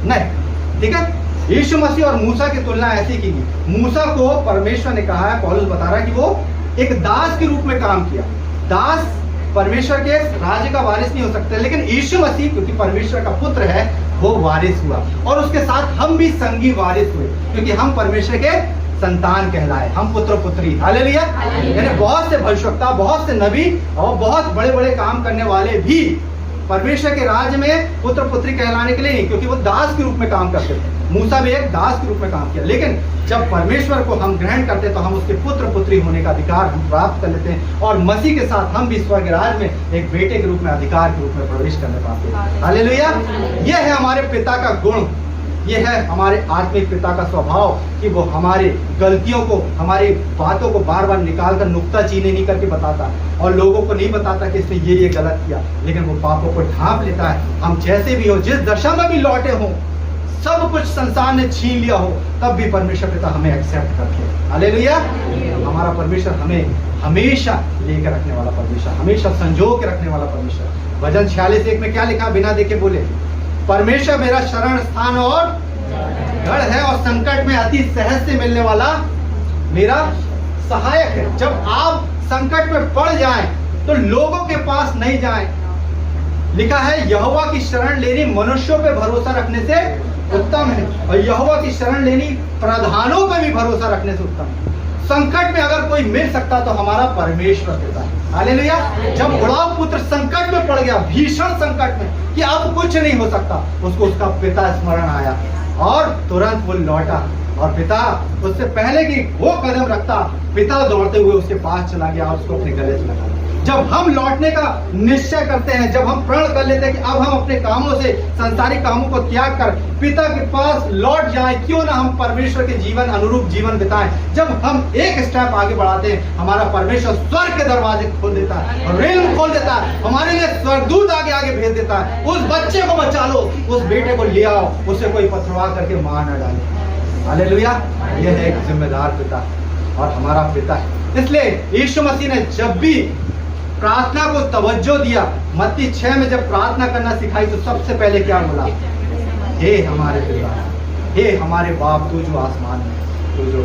नहीं। ठीक है, यीशु मसीह और मूसा की तुलना ऐसी की गई। मूसा को परमेश्वर ने कहा है, पौलुस बता रहा है कि वो एक दास के रूप में काम किया। दास परमेश्वर के राज्य का वारिस नहीं हो सकता, लेकिन यीशु मसीह क्योंकि परमेश्वर का पुत्र है, वो वारिस हुआ, और उसके साथ हम भी संगी वारिस हुए, क्योंकि हम परमेश्वर के संतान कहलाए, हम पुत्र पुत्री। हालेलुया। यानी बहुत से भविष्यवक्ता, बहुत से नबी और बहुत बड़े बड़े काम करने वाले भी परमेश्वर के राज्य में पुत्र पुत्री कहलाने के लिए नहीं, क्योंकि वो दास के रूप में काम करते थे। मूसा भी एक दास के रूप में काम किया, लेकिन जब परमेश्वर को हम ग्रहण करते तो हम उसके पुत्र पुत्री होने का अधिकार हम प्राप्त कर लेते हैं, और मसीह के साथ हम भी स्वर्ग राज्य में एक बेटे के रूप में, अधिकार के रूप में प्रवेश करने पाते हैं। हालेलुया। यह है हमारे पिता का गुण, ये है हमारे आत्मिक पिता का स्वभाव कि वो हमारी गलतियों को, हमारी बातों को बार बार निकाल कर नुक्ताचीनी नहीं करके बताता, और लोगों को नहीं बताता कि इसने ये गलत किया, लेकिन वो पापों को ढांप लेता है। हम जैसे भी हो, जिस दशा में भी लौटे हों, सब कुछ संसार ने छीन लिया हो, तब भी परमेश्वर पिता हमें एक्सेप्ट करते हैं। हालेलुया। हमारा परमेश्वर हमें हमेशा लेकर रखने वाला परमेश्वर, हमेशा संजो के रखने वाला परमेश्वर। भजन 46:1 में क्या लिखा, बिना देखे बोले, परमेश्वर मेरा शरण स्थान और गढ़ है, और संकट में अति सहज से मिलने वाला मेरा सहायक है। जब आप संकट में पड़ जाएं तो लोगों के पास नहीं जाएं। लिखा है यहोवा की शरण लेनी मनुष्यों पे भरोसा रखने से उत्तम है, और यहोवा की शरण लेनी प्रधानों पे भी भरोसा रखने से उत्तम है। संकट में अगर कोई मिल सकता तो हमारा परमेश्वर पिता है। हालेलुया। जब बुढ़ाऊ पुत्र संकट में पड़ गया, भीषण संकट में कि अब कुछ नहीं हो सकता, उसको उसका पिता स्मरण आया और तुरंत वो लौटा, और पिता उससे पहले कि वो कदम रखता, पिता दौड़ते हुए उसके पास चला गया और उसको अपने गले से लगा। जब हम लौटने का निश्चय करते हैं, जब हम प्रण कर लेते हैं कि अब हम अपने कामों से, सांसारिक कामों को त्याग कर पिता के पास लौट जाएं, क्यों ना हम परमेश्वर के जीवन अनुरूप जीवन बिताएं। जब हम एक स्टेप आगे बढ़ाते हैं, हमारा परमेश्वर स्वर्ग के दरवाजे खोल देता है, रेल खोल देता है, हमारे लिए स्वर्गदूत आगे आगे भेज देता है। उस बच्चे को बचा लो, उस बेटे को ले आओ, उसे कोई पथरवा करके मार न डाले। हालेलुया। यह है एक जिम्मेदार पिता और हमारा पिता है। इसलिए यीशु मसीह ने जब भी प्रार्थना को तवज्जो दिया, मत्ती 6 में जब प्रार्थना करना सिखाई तो सबसे पहले क्या बोला? हे हमारे पिता, हे हमारे बाप, तू जो आसमान में, तू जो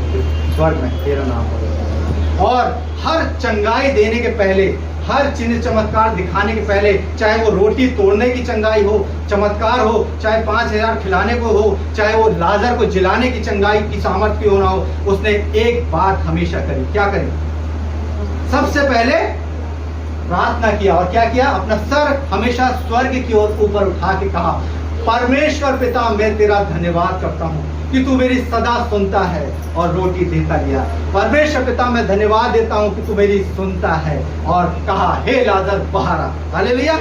स्वर्ग में, तेरा नाम हो। और हर चंगाई देने के पहले, हर चिन्ह चमत्कार दिखाने के पहले, चाहे वो रोटी तोड़ने की चंगाई हो, चमत्कार हो, चाहे 5000 खिलाने को हो, चाहे वो लाजर को जिलाने की चंगाई की सामर्थ्य होना हो, उसने एक बात हमेशा करी। क्या करी? सबसे पहले प्रार्थना किया। और क्या किया? अपना सर हमेशा स्वर्ग की ओर ऊपर उठा के कहा, परमेश्वर पिता, मैं तेरा धन्यवाद करता हूँ कि तू मेरी सदा सुनता है और रोटी देता गया। परमेश्वर पिता, मैं धन्यवाद देता हूँ कि तू मेरी सुनता है। और कहा, हे लाजर बाहर आ। हालेलुया।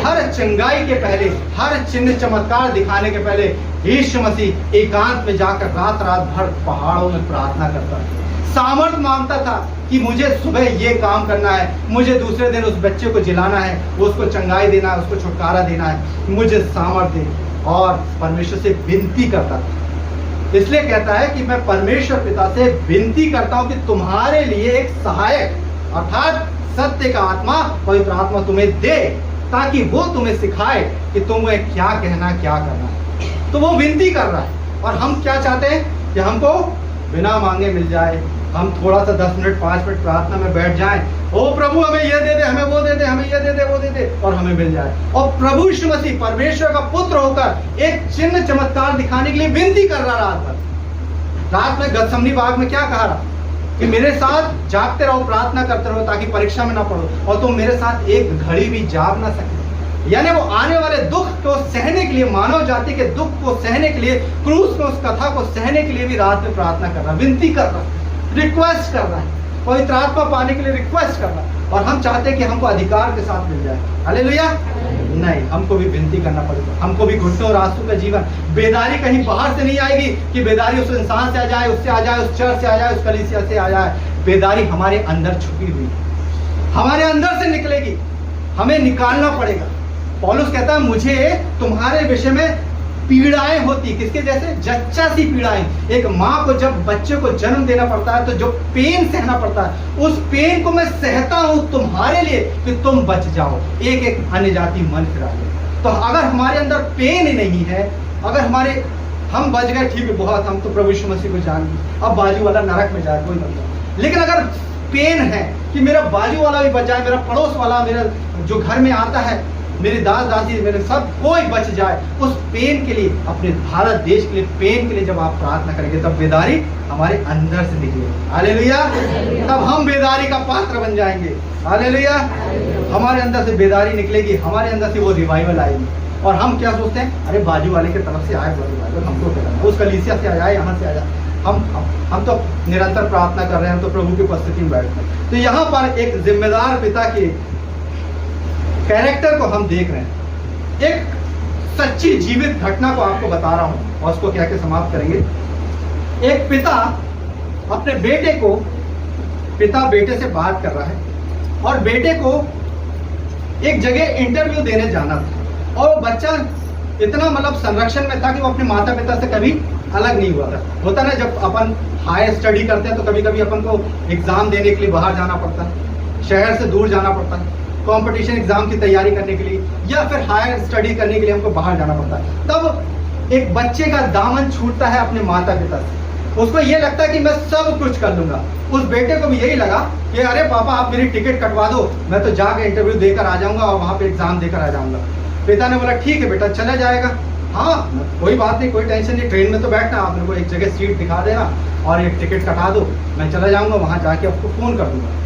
हर चंगाई के पहले, हर चिन्ह चमत्कार दिखाने के पहले यीशु मसीह एकांत में जाकर रात रात भर पहाड़ों में प्रार्थना करता था। सामर्थ मांगता था कि मुझे सुबह ये काम करना है, मुझे दूसरे दिन उस बच्चे को जिलाना है, उसको चंगाई देना है, उसको छुटकारा देना है, मुझे सामर्थ दे। और परमेश्वर से विनती करता था। इसलिए कहता है कि मैं परमेश्वर पिता से विनती करता हूं कि तुम्हारे लिए एक सहायक अर्थात सत्य का आत्मा, पवित्र आत्मा तुम्हें दे, ताकि वो तुम्हें सिखाए कि तुम्हें क्या कहना, क्या करना है। तो वो विनती कर रहा है। और हम क्या चाहते हैं कि हमको बिना मांगे मिल जाए। हम थोड़ा सा 10 मिनट 5 मिनट प्रार्थना में बैठ जाएं, ओ प्रभु हमें ये दे दे, हमें वो दे दे, हमें ये दे दे, वो दे दे, और हमें मिल जाए। और प्रभु यीशु मसीह परमेश्वर का पुत्र होकर एक चिन्ह चमत्कार दिखाने के लिए विनती कर रहा रात भर। रात में गतसमनी बाग में क्या कहा रहा कि मेरे साथ जागते रहो, प्रार्थना करते रहो, ताकि परीक्षा में ना पड़ो, और तुम मेरे साथ एक घड़ी भी जाग ना सके। यानी वो आने वाले दुख को सहने के लिए, मानव जाति के दुख को सहने के लिए, क्रूस में उस कथा को सहने के लिए भी रात में प्रार्थना कर रहा, विनती कर रहा, रिक्वेस्ट कर रहा है, पवित्र आत्मा पाने के लिए रिक्वेस्ट कर रहा है। और हम चाहते हैं कि हमको अधिकार के साथ मिल जाए। हालेलुया। नहीं, हमको भी विनती करना पड़ेगा, हमको भी घुटनों और आंसू का जीवन। बेदारी कहीं बाहर से नहीं आएगी कि बेदारी उस इंसान से आ जाए, उससे आ जाए, उस चर्च से आ जाए, उस कलीसिया से आ जाए। बेदारी हमारे अंदर छुपी हुई, हमारे अंदर से निकलेगी, हमें निकालना पड़ेगा। पौलुस कहता है, मुझे तुम्हारे विषय में पीड़ाएं होती, किसके जैसे? जच्चा सी पीड़ाएं। एक माँ को जब बच्चे को जन्म देना पड़ता है तो जो पेन सहना पड़ता है, उस पेन को मैं सहता हूँ तुम्हारे लिए कि तुम बच जाओ, एक एक अन्य जाति मन फिरा ले। तो अगर हमारे अंदर पेन ही नहीं है, अगर हम बच गए, ठीक है, बहुत, हम तो प्रभु यीशु मसीह को जान गए, अब बाजू वाला नरक में जाए कोई मतलब। लेकिन अगर पेन है कि मेरा बाजू वाला भी बच जाए, मेरा पड़ोस वाला, मेरा जो घर में आता है, मेरे दास दासी, मेरे सब कोई बच जाए, उस पेन के लिए, अपने भारत देश के लिए पेन के लिए जब आप प्रार्थना करेंगे, तब बेदारी हमारे अंदर से निकलेगी। हालेलुया। तब हम बेदारी का पात्र बन जाएंगे। हालेलुया। हमारे अंदर से बेदारी निकलेगी, हमारे अंदर से वो रिवाइवल आएगी। और हम क्या सोचते हैं, अरे बाजू वाले की तरफ से आए वो रिवाइवल, हमको क्या करना, उस कलीसिया से आ जाए, यहाँ से आ जाए। हम तो निरंतर प्रार्थना कर रहे हैं, हम तो प्रभु की उपस्थिति में बैठते हैं। तो यहाँ पर एक जिम्मेदार पिता के कैरेक्टर को हम देख रहे हैं। एक सच्ची जीवित घटना को आपको बता रहा हूं और उसको क्या क्या समाप्त करेंगे। एक पिता अपने बेटे को, पिता बेटे से बात कर रहा है और बेटे को एक जगह इंटरव्यू देने जाना था, और बच्चा इतना मतलब संरक्षण में था कि वो अपने माता पिता से कभी अलग नहीं हुआ था। होता ना, जब अपन हायर स्टडी करते हैं तो कभी कभी अपन को एग्जाम देने के लिए बाहर जाना पड़ता है, शहर से दूर जाना पड़ता है, कंपटीशन एग्जाम की तैयारी करने के लिए, या फिर हायर स्टडी करने के लिए हमको बाहर जाना पड़ता है। तब एक बच्चे का दामन छूटता है अपने माता पिता से। उसको ये लगता है कि मैं सब कुछ कर लूंगा। उस बेटे को भी यही लगा कि अरे पापा आप मेरी टिकट कटवा दो, मैं तो जाकर इंटरव्यू देकर आ जाऊंगा और वहां पे एग्जाम देकर आ जाऊंगा। पिता ने बोला ठीक है बेटा, चला जाएगा, हाँ कोई बात नहीं, कोई टेंशन नहीं, ट्रेन में तो बैठना, आप मेरे को एक जगह सीट दिखा देना और एक टिकट कटा दो, मैं चला जाऊंगा, वहां जाके आपको फोन कर दूंगा।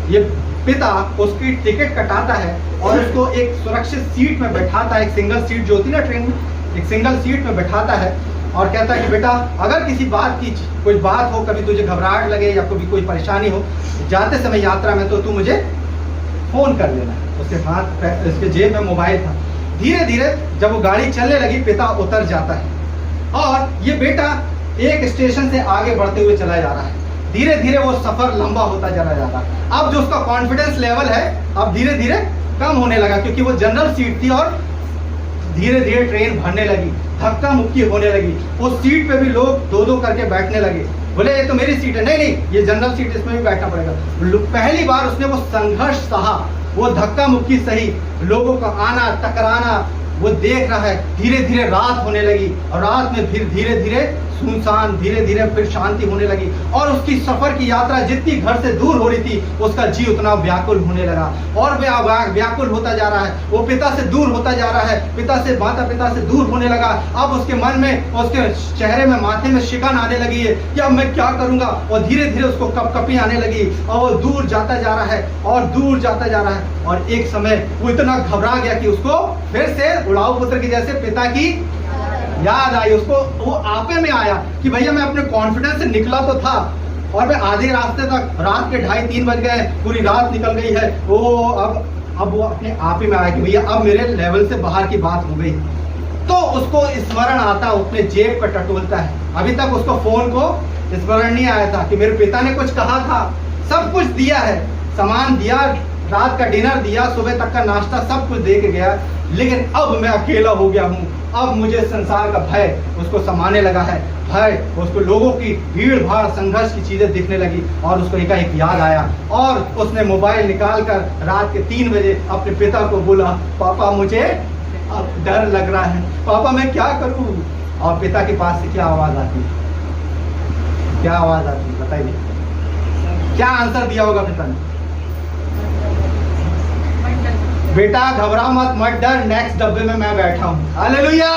ये पिता उसकी टिकट कटाता है और उसको एक सुरक्षित सीट में बैठाता है, एक सिंगल सीट जो होती है ना ट्रेन में, एक सिंगल सीट में बैठाता है और कहता है कि बेटा अगर किसी बात की कोई बात हो, कभी तुझे घबराहट लगे या कभी कोई परेशानी हो जाते समय यात्रा में, तो तू मुझे फोन कर लेना। उसके उसके जेब में मोबाइल था। धीरे धीरे जब वो गाड़ी चलने लगी, पिता उतर जाता है और ये बेटा एक स्टेशन से आगे बढ़ते हुए चला जा रहा है। धीरे धीरे वो सफर लंबा होता चला जा रहा है। अब जो उसका कॉन्फिडेंस लेवल है अब धीरे धीरे कम होने लगा, क्योंकि वो जनरल सीट थी और धीरे धीरे ट्रेन भरने लगी, धक्का मुक्की होने लगी। उस सीट पे भी लोग दो दो करके बैठने लगे। बोले ये तो मेरी सीट है। नहीं नहीं, ये जनरल सीट, इसमें भी बैठना पड़ेगा। पहली बार उसने वो संघर्ष सहा, वो धक्का मुक्की सही, लोगों का आना टकराना वो देख रहा है। धीरे धीरे रात होने लगी और रात में फिर धीरे धीरे सुनसान, धीरे धीरे फिर शांति होने लगी। और उसकी सफर की यात्रा जितनी घर से दूर हो रही थी, उसका जी उतना व्याकुल होने लगा और व्याकुल होता जा रहा है। वो पिता से दूर होता जा रहा है, पिता से, माता पिता से दूर होने लगा। अब उसके मन में, उसके चेहरे में, माथे में शिकन आने लगी है कि अब मैं क्या करूंगा। और धीरे धीरे उसको कपकपी आने लगी और वो दूर जाता जा रहा है और दूर जाता जा रहा है। और एक समय वो इतना घबरा गया कि उसको फिर से उड़ाऊ पुत्र की जैसे पिता की याद आई। उसको वो आपे में आया कि भैया मैं अपने कॉन्फिडेंस से निकला तो था और मैं आधे रास्ते तक, रात के 2:30-3 बज गए, पूरी रात निकल गई है। वो अब वो अपने आपे में आया कि भैया अब मेरे लेवल से बाहर की बात हो गई। तो उसको स्मरण आता, अपने जेब पर टटोलता है। अभी तक उसको फोन को स्मरण नहीं आया था कि मेरे पिता ने कुछ कहा था। सब कुछ दिया है, सामान दिया, रात का डिनर दिया, सुबह तक का नाश्ता, सब कुछ दे के गया। लेकिन अब मैं अकेला हो गया हूँ। अब मुझे संसार का भय उसको समाने लगा है। भय, उसको लोगों की भीड़ भाड़, संघर्ष की चीजें दिखने लगी और उसको एकाएक याद आया और उसने मोबाइल निकालकर रात के 3 बजे अपने पिता को बोला, पापा मुझे अब डर लग रहा है, पापा मैं क्या करूं। और पिता के पास से क्या आवाज आती है? क्या आवाज आती है बताइए? क्या आंसर दिया होगा पिता ने? बेटा घबरा मत, मत डर, नेक्स्ट डब्बे में मैं बैठा हूँ। हालेलुया।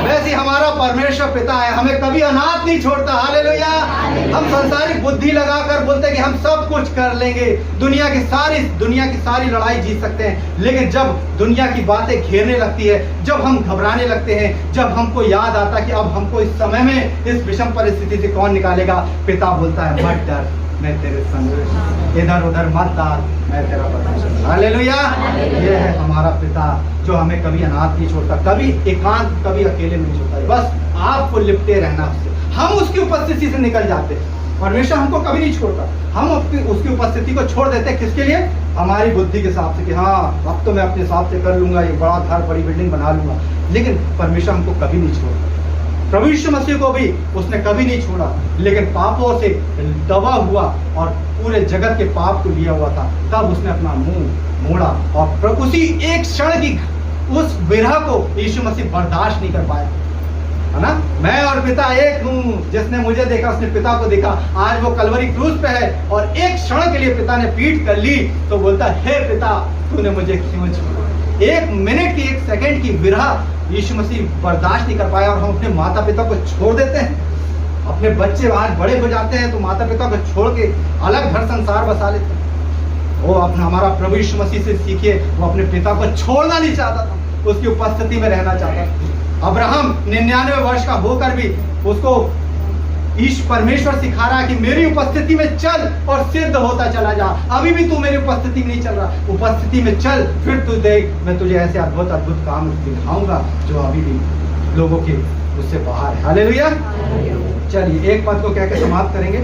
वैसे हमारा परमेश्वर पिता है, हमें कभी अनाथ नहीं छोड़ता। हालेलुया। हम संसारिक बुद्धि लगाकर बोलते हैं कि हम सब कुछ कर लेंगे, दुनिया की सारी लड़ाई जीत सकते हैं। लेकिन जब दुनिया की बातें घेरने लगती है, जब हम घबराने लगते हैं, जब हमको याद आता कि अब हमको इस समय में इस विषम परिस्थिति से कौन निकालेगा, पिता बोलता है मत डर, मैं तेरे संग, इधर उधर मत डाल, मैं तेरा परमेश्वर। हालेलुया। ये है हमारा पिता जो हमें कभी अनाथ नहीं छोड़ता, कभी एकांत, कभी अकेले नहीं छोड़ता। बस आपको लिपटे रहना उससे, हम उसकी उपस्थिति से निकल जाते हैं। परमेश्वर हमको कभी नहीं छोड़ता। हम उसकी उपस्थिति को छोड़ देते हैं, किसके लिए? हमारी बुद्धि के हिसाब से कि हाँ अब तो मैं अपने हिसाब से कर लूंगा, ये बड़ा घर, बड़ी बिल्डिंग बना लूंगा। लेकिन परमेश्वर हमको कभी नहीं छोड़ता। प्रभु यीशु मसीह को भी उसने कभी नहीं छोड़ा, लेकिन पापों से दबा हुआ और पूरे जगत के पाप को लिया हुआ था, तब उसने अपना मुंह मोड़ा और उसी एक क्षण की उस विरह को यीशु मसीह बर्दाश्त नहीं कर पाया, है ना। मैं और पिता एक हूँ, जिसने मुझे देखा उसने पिता को देखा। आज वो कलवरी क्रूस पे है और एक क्षण के लिए पिता ने पीठ कर ली तो बोलता, हे पिता तूने मुझे क्यों छोड़ा। 1 मिनट की, 1 सेकंड की विरह यीशु मसीह बर्दाश्त नहीं कर पाया। और हम अपने माता पिता को छोड़ देते हैं। अपने बच्चे आज बड़े हो जाते हैं तो माता पिता को छोड़ के अलग घर संसार बसा लेते हैं। वो अपना हमारा प्रभु यीशु मसीह से सीखिए, वो अपने पिता को छोड़ना नहीं चाहता था, उसकी उपस्थिति में रहना चाहता था। अब्राहम 99 वर्ष का होकर भी उसको परमेश्वर सिखा रहा है कि मेरी उपस्थिति में चल और सिद्ध होता चला जा। अभी भी तू मेरी उपस्थिति में नहीं चल रहा, उपस्थिति में चल, फिर तू देख मैं तुझे ऐसे अद्भुत अद्भुत काम दिखाऊंगा जो अभी भी लोगों के उससे बाहर है। हालेलुया। चलिए एक पद को कह के समाप्त करेंगे।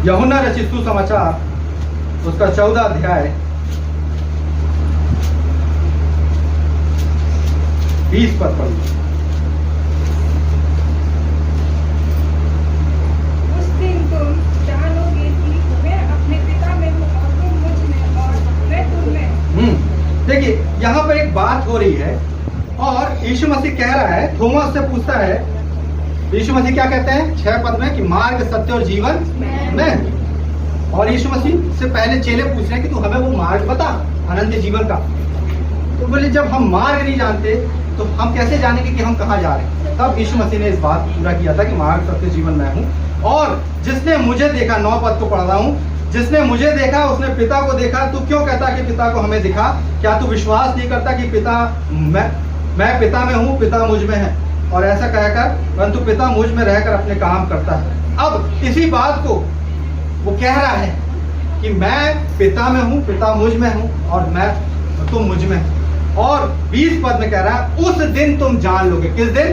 यूहन्ना रचित सुसमाचार उसका 14 अध्याय 20 पद पढ़िए। उस दिन तुम जानोगे कि मैं अपने पिता में हूँ और तुम मुझ में और मैं तुम में। देखिए यहाँ पर एक बात हो रही है और यीशु मसीह कह रहा है, थोमा से पूछता है, यीशु मसीह क्या कहते हैं 6 पद में कि मार्ग, सत्य और जीवन मैं। और यीशु मसीह से पहले चेले पूछ रहे हैं कि तू हमें वो मार्ग बता अनंत जीवन का। तो बोले जब हम मार्ग नहीं जानते तो हम कैसे जानेंगे कि हम कहाँ जा रहे हैं। तब यीशु मसीह ने इस बात पूरा किया था कि मार्ग, सत्य, जीवन मैं हूँ। और जिसने मुझे देखा, 9 पद को पढ़ रहा हूँ, जिसने मुझे देखा उसने पिता को देखा। तू क्यों कहता कि पिता को हमें दिखा? क्या तू विश्वास नहीं करता कि पिता मैं पिता में हूँ, पिता मुझ में है? और ऐसा कहकर परंतु पिता मुझ में रहकर अपने काम करता है। अब इसी बात को वो कह रहा है कि मैं पिता में हूँ, पिता मुझ में हूँ और तुम मुझ में हो। और 20 पद में कह रहा है उस दिन तुम जान लोगे। किस दिन?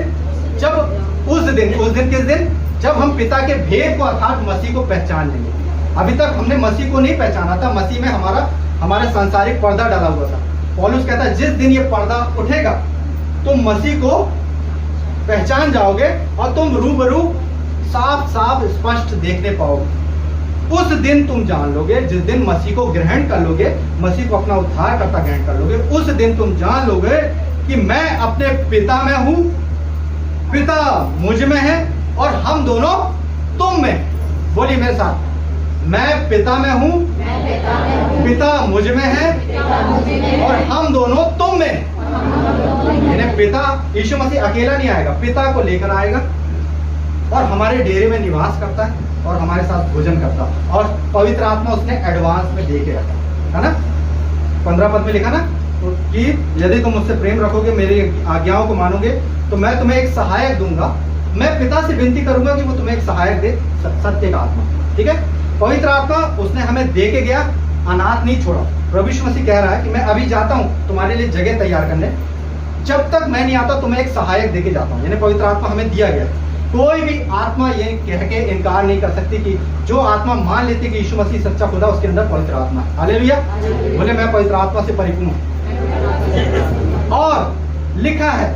जब उस दिन किस दिन? जब हम पिता के भेद को अर्थात मसीह को पहचान लेंगे। अभी तक हमने मसीह को नहीं पहचाना था। मसीह में हमारा सांसारिक पर्दा डाला हुआ था। पौलुस कहता है जिस दिन ये पर्दा उठेगा तुम मसीह को पहचान जाओगे और तुम रूबरू साफ साफ स्पष्ट देखने पाओगे। उस दिन तुम जान लोगे, जिस दिन मसीह को ग्रहण कर लोगे, मसीह को अपना उद्धारकर्ता ग्रहण कर लोगे, उस दिन तुम जान लोगे कि मैं अपने पिता में हूं, पिता मुझ में है और हम दोनों तुम में। बोलिए मेरे साथ, मैं पिता में हूं, पिता मुझ में है और हम दोनों तुम में। यानी पिता यीशु मसीह अकेला नहीं आएगा, पिता को लेकर आएगा और हमारे डेरे में निवास करता है और हमारे साथ भोजन करता है। और पवित्र आत्मा उसने एडवांस में दे के रखा है ना। 15 पद में लिखा ना कि यदि तुम मुझसे प्रेम रखोगे, मेरी आज्ञाओं को मानोगे, तो मैं तुम्हें एक सहायक दूंगा। मैं पिता से विनती करूंगा कि वो तुम्हें एक सहायक दे, सत्य का आत्मा। ठीक है, पवित्र आत्मा उसने हमें दे के गया, अनाथ नहीं छोड़ा। प्रभु यीशु मसीह कह रहा है कि मैं अभी जाता हूं तुम्हारे लिए जगह तैयार करने, जब तक मैं नहीं आता तुम्हें एक सहायक देके जाता हूं। यानी पवित्र आत्मा हमें दिया गया। कोई भी आत्मा ये कह के इनकार नहीं कर सकती कि जो आत्मा मान लेती कि यीशु मसीह सच्चा खुदा, उसके अंदर पवित्र आत्मा है। हालेलुया। बोले मैं पवित्र आत्मा से परिपूर्ण हूं। और लिखा है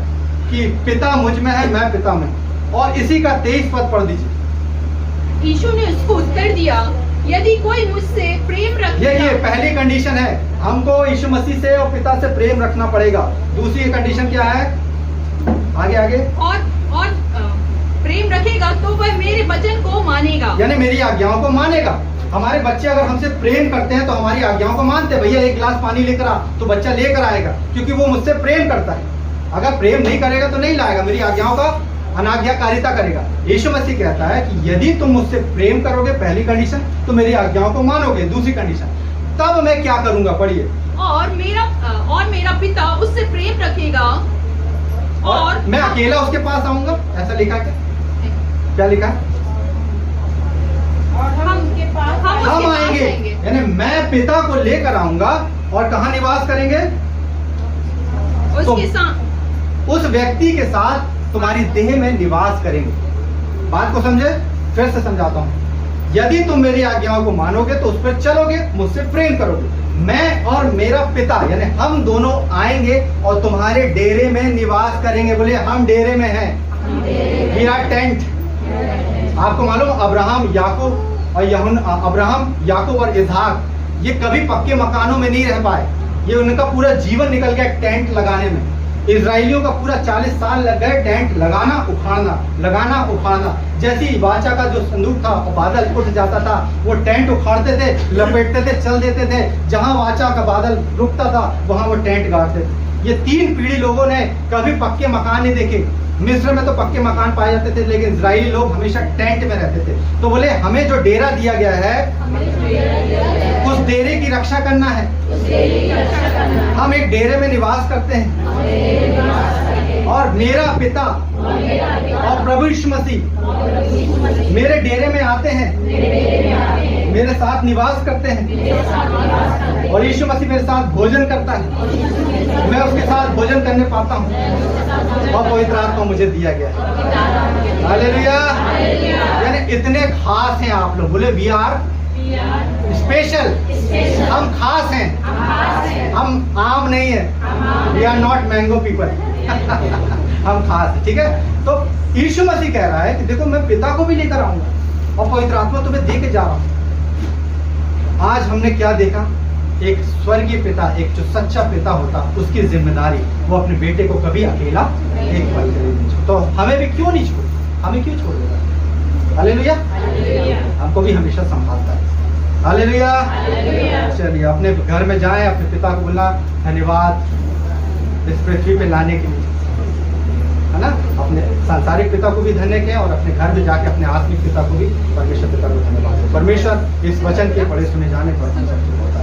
कि पिता मुझ में है, मैं पिता में। और इसी का 23 पद पढ़ दीजिए। यीशु ने उसको उत्तर दिया, यदि कोई मुझसे प्रेम रखे। ये पहली कंडीशन है, हमको यीशु मसीह से और पिता से प्रेम रखना पड़ेगा। दूसरी कंडीशन क्या है? आगे और प्रेम रखेगा तो वह मेरे वचन को मानेगा, यानी मेरी आज्ञाओं को मानेगा। हमारे बच्चे अगर हमसे प्रेम करते हैं तो हमारी आज्ञाओं को मानते हैं। भैया एक गिलास पानी लेकर आ, तो बच्चा लेकर आएगा क्योंकि वो मुझसे प्रेम करता है। अगर प्रेम नहीं करेगा तो नहीं लाएगा, मेरी आज्ञाओं का अनाज्ञाकारिता करेगा। यीशु मसीह कहता है कि यदि तुम मुझसे प्रेम करोगे, पहली कंडीशन, तो मेरी आज्ञाओं को मानोगे। दूसरी कंडीशन, तब मैं क्या करूंगा? पढ़िए। और मेरा पिता उससे प्रेम रखेगा और मैं अकेला उसके पास आऊंगा। ऐसा लिखा है क्या लिखा है? और हम उसके पास हम आएंगे, यानी मैं पिता को लेकर आऊंगा और कहाँ निवास करेंगे? उसके साथ, उस व्यक्ति के साथ तुम्हारी देह में निवास करेंगे। बात को समझे? फिर से समझाता हूं। यदि तुम मेरी आज्ञाओं को मानोगे तो उस पर चलोगे, मुझसे प्रेम करोगे, मैं और मेरा पिता यानी हम दोनों आएंगे और तुम्हारे डेरे में निवास करेंगे। बोले हम डेरे में हैं, वी आर टेंट। आपको मालूम अब्राहम याकूब और इसहाक ये कभी पक्के मकानों में नहीं रह पाए। ये उनका पूरा जीवन निकल गया टेंट लगाने में। इजराइलियों का पूरा 40 साल लग गए टेंट लगाना उखाड़ना। जैसी वाचा का जो संदूक था और बादल उठ जाता था, वो टेंट उखाड़ते थे, लपेटते थे, चल देते थे। जहां वाचा का बादल रुकता था वहां वो टेंट गाड़ते थे। ये 3 पीढ़ी लोगों ने कभी पक्के मकान नहीं देखे। मिस्र में तो पक्के मकान पाए जाते थे, लेकिन इजरायली लोग हमेशा टेंट में रहते थे। तो बोले हमें जो डेरा दिया गया है उस डेरे की रक्षा करना है। हम एक डेरे में निवास करते हैं और मेरा पिता और प्रभु यीशु मसीह मेरे डेरे में आते हैं, मेरे साथ निवास करते हैं और यीशु मसीह मेरे साथ भोजन करता है। मैं उसके साथ भोजन करने पाता हूँ और पवित्र आत्मा मुझे दिया गया है। हालेलुया। यानी इतने खास हैं आप लोग। बोले वी आर स्पेशल। हम खास हैं, हम आम नहीं है। We are not mango people. हम खास है। ठीक है, तो यीशु मसीह कह रहा है कि देखो मैं पिता को भी लेकर आऊंगा और पवित्र आत्मा तुम्हें दे के जा रहा हूं। आज हमने क्या देखा? एक स्वर्गीय पिता, एक जो सच्चा पिता होता, उसकी जिम्मेदारी वो अपने बेटे को कभी अकेला एक पल के लिए नहीं छोड़ता। तो हमें भी क्यों नहीं छोड़, हमें क्यों छोड़ देगा? हालेलुया। हमको भी हमेशा संभालता है। हालेलुया। चलिए अपने घर में जाएं, अपने पिता को बोलना धन्यवाद इस पृथ्वी पे लाने के लिए। है ना, अपने सांसारिक पिता को भी धन्य कहें और अपने घर में जाके अपने आत्मिक पिता को भी, परमेश्वर पिता को धन्यवाद दें। परमेश्वर इस वचन के पढ़े सुने जाने पर हम सबको बहुत